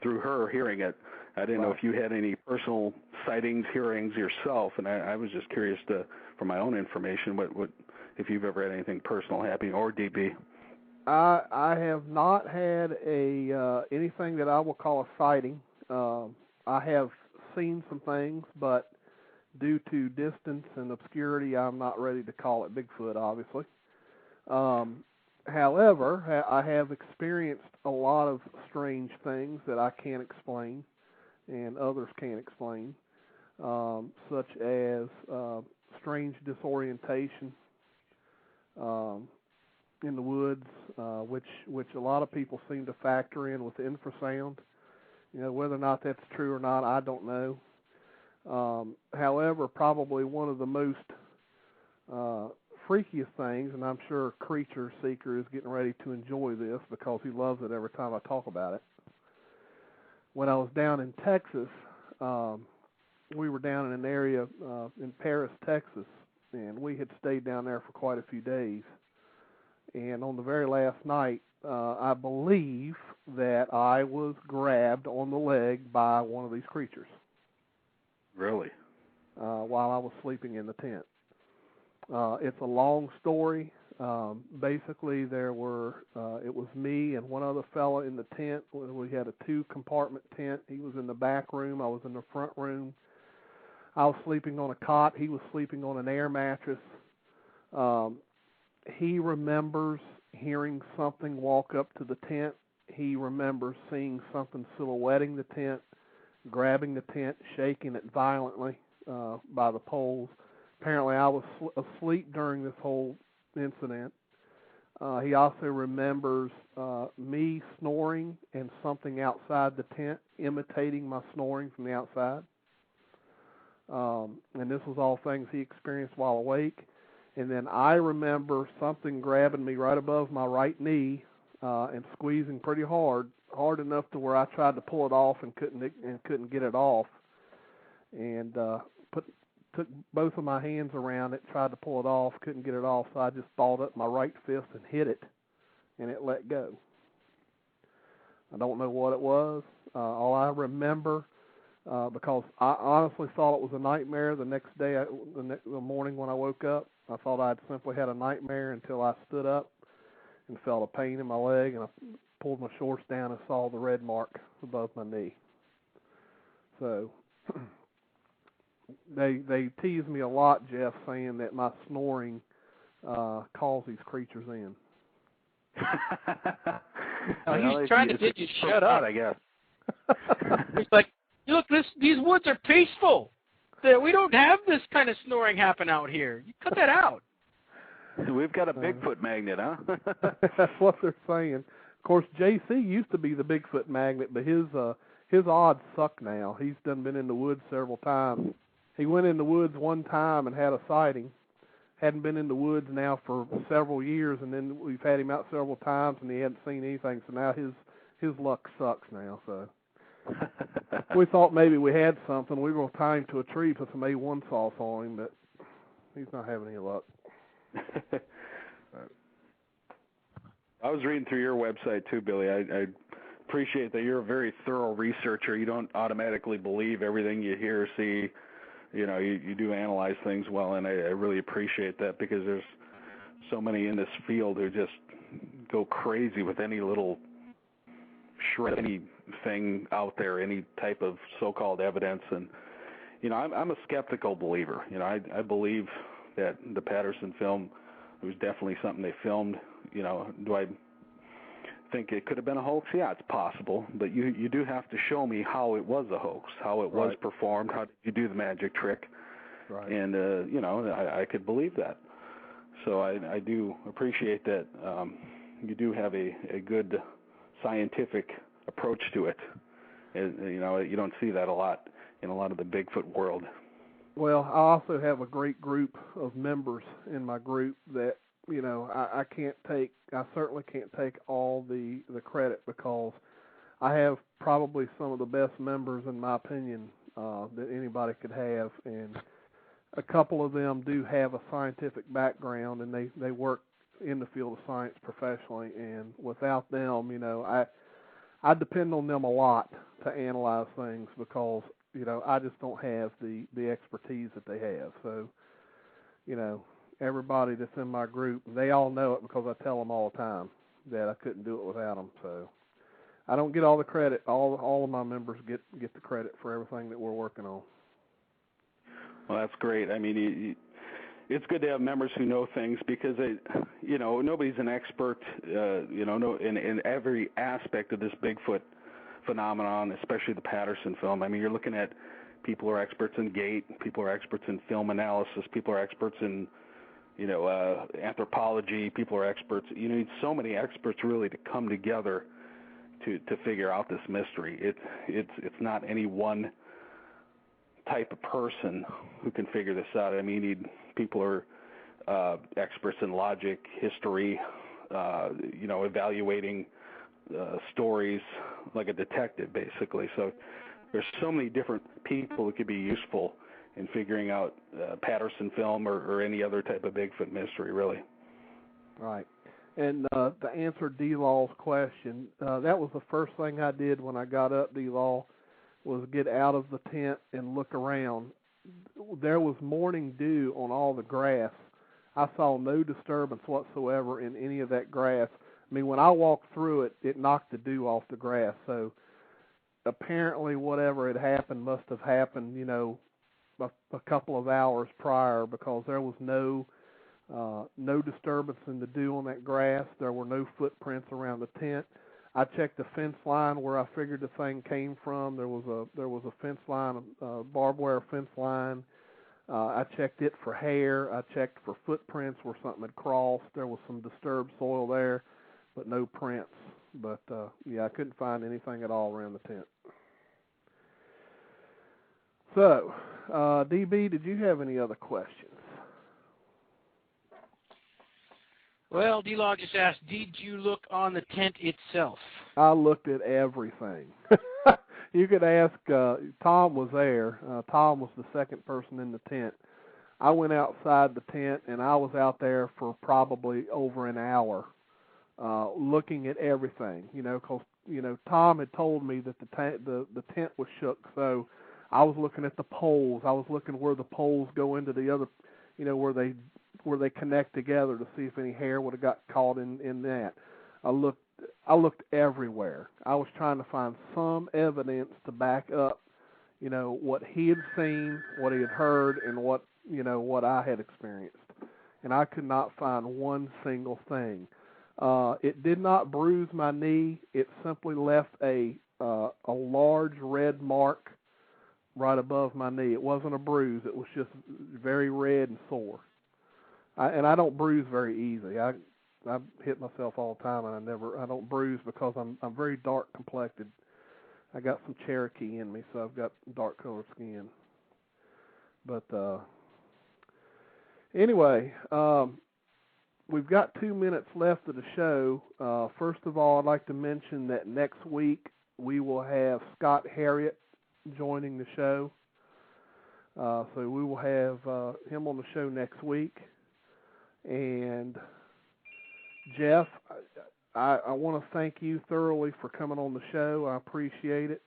E: through her hearing it. I didn't know if you had any personal sightings, hearings yourself, and I was just curious for my own information, what if you've ever had anything personal happening, or DB.
C: I have not had anything that I will call a sighting. I have seen some things, but due to distance and obscurity, I'm not ready to call it Bigfoot, obviously. However, I have experienced a lot of strange things that I can't explain and others can't explain, such as strange disorientation, in the woods, which a lot of people seem to factor in with infrasound. You know, whether or not that's true or not, I don't know. However, probably one of the most freakiest things, and I'm sure Creature Seeker is getting ready to enjoy this because he loves it every time I talk about it. When I was down in Texas, we were down in an area in Paris, Texas, and we had stayed down there for quite a few days. And on the very last night, I believe that I was grabbed on the leg by one of these creatures.
E: Really?
C: While I was sleeping in the tent. It's a long story. Basically, it was me and one other fella in the tent. We had a 2-compartment tent. He was in the back room. I was in the front room. I was sleeping on a cot. He was sleeping on an air mattress. He remembers hearing something walk up to the tent. He remembers seeing something silhouetting the tent, grabbing the tent, shaking it violently by the poles. Apparently, I was asleep during this whole incident. He also remembers me snoring and something outside the tent imitating my snoring from the outside. And this was all things he experienced while awake. And then I remember something grabbing me right above my right knee and squeezing pretty hard enough to where I tried to pull it off and couldn't get it off. And took both of my hands around it, tried to pull it off, couldn't get it off, so I just balled up my right fist and hit it, and it let go. I don't know what it was. All I remember, because I honestly thought it was a nightmare the next day, the morning when I woke up, I thought I'd simply had a nightmare until I stood up and felt a pain in my leg, and I pulled my shorts down and saw the red mark above my knee. So they tease me a lot, Jeff, saying that my snoring calls these creatures in.
D: He's trying to get you to shut up,
E: I guess.
D: He's like, look, these woods are peaceful. We don't have this kind of snoring happen out here. You cut that out.
E: We've got a Bigfoot magnet, huh?
C: That's what they're saying. Of course, JC used to be the Bigfoot magnet, but his odds suck now. He's been in the woods several times. He went in the woods one time and had a sighting. Hadn't been in the woods now for several years, and then we've had him out several times, and he hadn't seen anything. So now his luck sucks now. So we thought maybe we had something. We were going to tie him to a tree, put some A1 sauce on him, but he's not having any luck.
E: I was reading through your website too, Billy. I appreciate that you're a very thorough researcher. You don't automatically believe everything you hear or see. You know, you do analyze things well, and I really appreciate that, because there's so many in this field who just go crazy with any little shred, anything out there, any type of so-called evidence. And, you know, I'm a skeptical believer. You know, I believe that the Patterson film was definitely something they filmed. You know, do I think it could have been a hoax? Yeah, it's possible, but you do have to show me how it was a hoax, how it was performed, how did you do the magic trick, and you know, I could believe that. So I do appreciate that you do have a good scientific approach to it. And, you know, you don't see that a lot in a lot of the Bigfoot world.
C: Well, I also have a great group of members in my group that, you know, I certainly can't take all the credit, because I have probably some of the best members, in my opinion, that anybody could have, and a couple of them do have a scientific background, and they work in the field of science professionally, and without them, you know, I depend on them a lot to analyze things, because, you know, I just don't have the expertise that they have. So, you know, everybody that's in my group, they all know it, because I tell them all the time that I couldn't do it without them. So I don't get all the credit. All of my members get the credit for everything that we're working on.
E: Well, that's great. I mean, it's good to have members who know things, because you know, nobody's an expert, you know, in every aspect of this Bigfoot phenomenon, especially the Patterson film. I mean, you're looking at people who are experts in gait, people who are experts in film analysis, people who are experts in anthropology. People are experts. You need so many experts really to come together to figure out this mystery. It's not any one type of person who can figure this out. I mean, you need people who are experts in logic, history, evaluating stories like a detective, basically. So there's so many different people that could be useful in figuring out PattersonFilm or any other type of Bigfoot mystery, really.
C: Right. And to answer D-Law's question, that was the first thing I did when I got up, D-Law, was get out of the tent and look around. There was morning dew on all the grass. I saw no disturbance whatsoever in any of that grass. I mean, when I walked through it, it knocked the dew off the grass. So apparently whatever had happened must have happened, a couple of hours prior, because there was no disturbance in the dew on that grass. There were no footprints around the tent. I checked the fence line where I figured the thing came from. There was a fence line, a barbed wire fence line. I checked it for hair. I checked for footprints where something had crossed. There was some disturbed soil there, but no prints. But I couldn't find anything at all around the tent. So, DB, did you have any other questions?
D: Well, D-Law just asked, did you look on the tent itself?
C: I looked at everything. You could ask, Tom was there. Tom was the second person in the tent. I went outside the tent, and I was out there for probably over an hour looking at everything, because, Tom had told me that the tent was shook, so I was looking at the poles. I was looking where the poles go into the other, where they connect together to see if any hair would have got caught in that. I looked everywhere. I was trying to find some evidence to back up, what he had seen, what he had heard, and what I had experienced. And I could not find one single thing. It did not bruise my knee. It simply left a large red mark right above my knee. It wasn't a bruise. It was just very red and sore. I don't bruise very easy. I hit myself all the time, and I don't bruise because I'm very dark complected. I got some Cherokee in me, so I've got dark colored skin. But anyway, we've got 2 minutes left of the show. First of all, I'd like to mention that next week we will have Scott Harriet joining the show. So we will have him on the show next week. And Jeff, I want to thank you thoroughly for coming on the show. I appreciate it.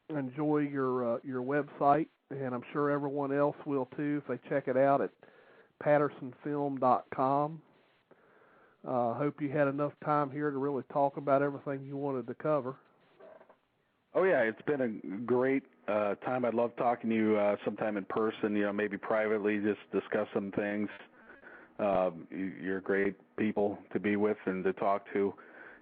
C: Enjoy your website, and I'm sure everyone else will too if they check it out at PattersonFilm.com. Hope you had enough time here to really talk about everything you wanted to cover.
E: Oh, yeah, it's been a great time. I'd love talking to you sometime in person, maybe privately, just discuss some things. You're great people to be with and to talk to.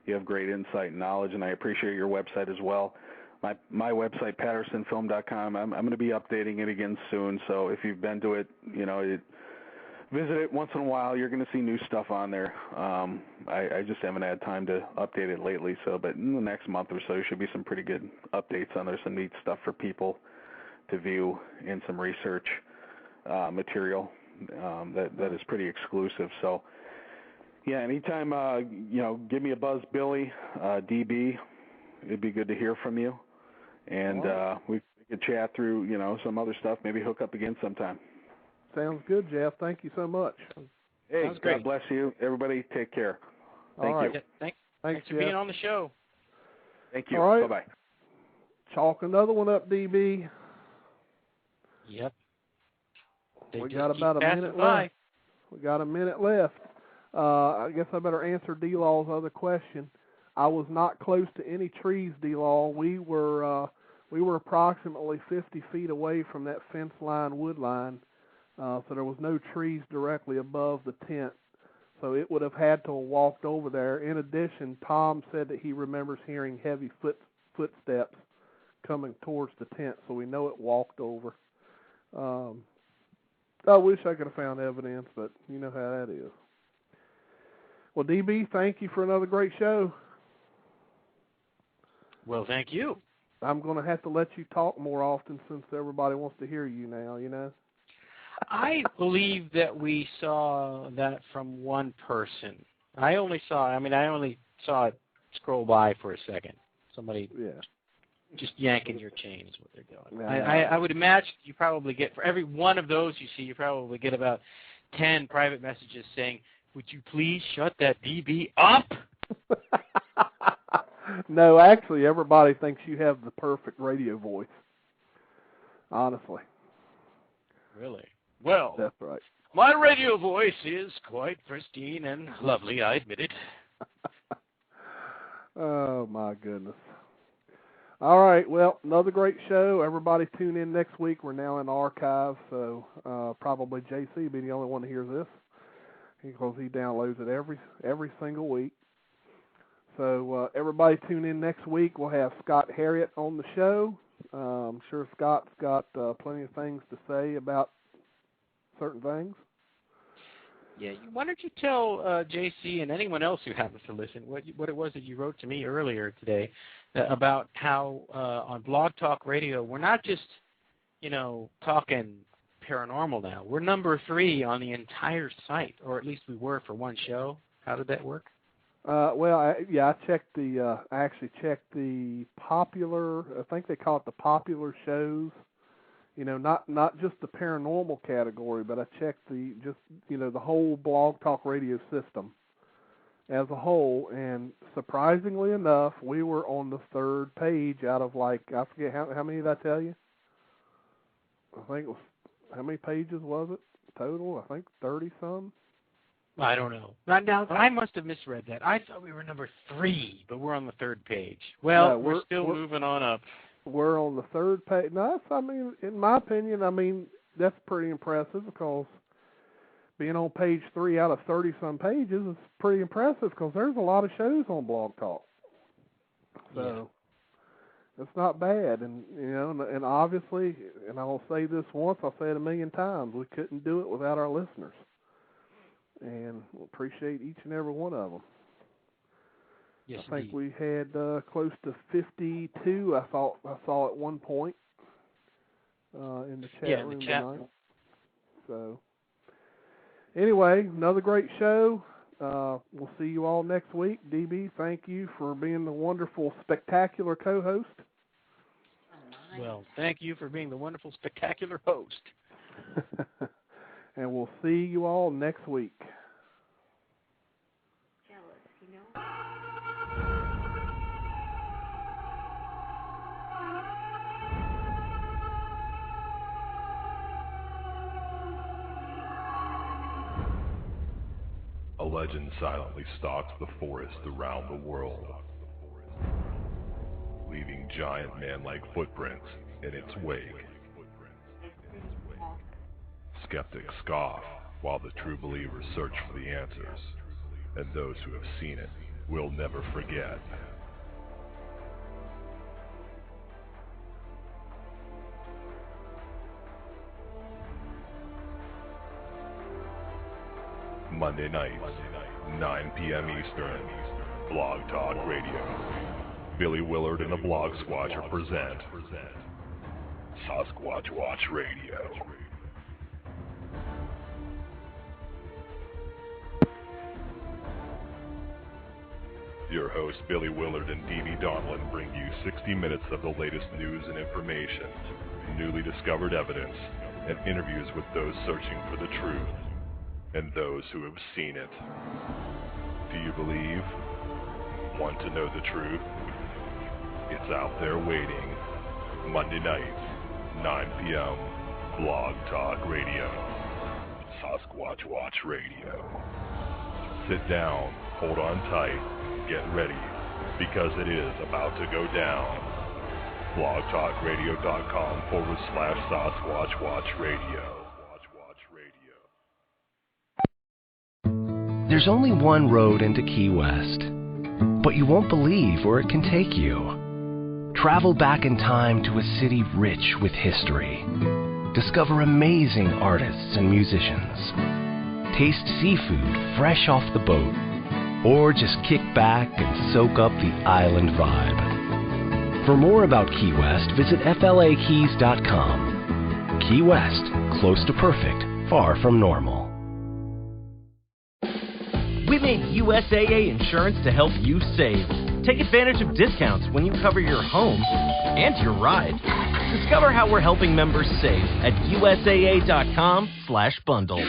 E: You have great insight and knowledge, and I appreciate your website as well. My website, PattersonFilm.com, I'm going to be updating it again soon, so if you've been to it, visit it once in a while. You're going to see new stuff on there. I just haven't had time to update it lately, but in the next month or so, there should be some pretty good updates on there, some neat stuff for people to view, and some research material that is pretty exclusive. So, yeah, anytime, give me a buzz, Billy, DB. It'd be good to hear from you. And we could chat through, some other stuff, maybe hook up again sometime.
C: Sounds good, Jeff. Thank you so much.
E: Hey,
D: Sounds great.
E: God bless you. Everybody, take care. Thank you.
D: Yeah, thanks for
C: Jeff.
D: being on the show.
E: Thank you.
C: All right.
E: Bye-bye.
C: Chalk another one up, DB.
D: Yep.
C: We got about a minute left. We got a minute left. I guess I better answer D-Law's other question. I was not close to any trees, D-Law. We were approximately 50 feet away from that fence line, wood line. So there was no trees directly above the tent. So it would have had to have walked over there. In addition, Tom said that he remembers hearing heavy footsteps coming towards the tent, so we know it walked over. I wish I could have found evidence, but you know how that is. Well, DB, thank you for another great show.
D: Well, thank you.
C: I'm going to have to let you talk more often since everybody wants to hear you now, you know?
D: I believe that we saw that from one person. I only saw it scroll by for a second. Somebody just yanking your chain is what they're doing. I would imagine you probably get, for every one of those you see, you probably get about 10 private messages saying, would you please shut that DB up?
C: No, actually, everybody thinks you have the perfect radio voice. Honestly.
D: Really? Well,
C: that's right.
D: My radio voice is quite pristine and lovely, I admit it.
C: Oh, my goodness. All right, well, another great show. Everybody tune in next week. We're now in archive, so probably JC will be the only one to hear this because he downloads it every single week. So everybody tune in next week. We'll have Scott Harriet on the show. I'm sure Scott's got plenty of things to say about certain things.
D: Yeah, why don't you tell JC and anyone else who happens to listen what it was that you wrote to me earlier today about how on Blog Talk Radio we're not just, talking paranormal now. We're number 3 on the entire site, or at least we were for one show. How did that work?
C: I checked I actually checked the popular, I think they call it the popular shows, not just the paranormal category, but I checked the whole Blog Talk Radio system as a whole, and surprisingly enough, we were on the 3rd page out of I forget how many did I tell you? I think it was, how many pages was it total? I think 30-some.
D: I don't know. Now, I must have misread that. I thought we were number 3, but we're on the 3rd page. Well, we're still moving on up.
C: We're on the 3rd page. No, in my opinion, that's pretty impressive because being on page 3 out of 30-some pages is pretty impressive because there's a lot of shows on Blog Talk. So it's not bad. And, and obviously, and I'll say this once, I'll say it 1,000,000 times, we couldn't do it without our listeners. And we appreciate each and every one of them.
D: Yes,
C: I think we had close to 52. I saw at one point in the chat room tonight. So anyway, another great show. We'll see you all next week. DB, thank you for being the wonderful, spectacular co-host.
D: Well, thank you for being the wonderful, spectacular host.
C: And we'll see you all next week.
B: A legend silently stalks the forest around the world, leaving giant man-like footprints in its wake. Skeptics scoff, while the true believers search for the answers, and those who have seen it will never forget. Monday nights, 9 p.m. Eastern, Blog Talk Radio. Billy Willard and the Blog Squatcher present Sasquatch Watch Radio. Your hosts Billy Willard and Dee Donlin bring you 60 minutes of the latest news and information, newly discovered evidence, and interviews with those searching for the truth and those who have seen it. Do you believe? Want to know the truth? It's out there waiting. Monday nights, 9 p.m. Blog Talk Radio. Sasquatch Watch Radio. Sit down, hold on tight, get ready, because it is about to go down. blogtalkradio.com/Sasquatch Watch Radio.
L: There's only one road into Key West, but you won't believe where it can take you. Travel back in time to a city rich with history. discover amazing artists and musicians. Taste seafood fresh off the boat, or just kick back and soak up the island vibe. For more about Key West, visit flakeys.com. Key West, close to perfect, far from normal.
M: We made USAA Insurance to help you save. Take advantage of discounts when you cover your home and your ride. Discover how we're helping members save at USAA.com/bundle.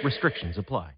M: Restrictions apply.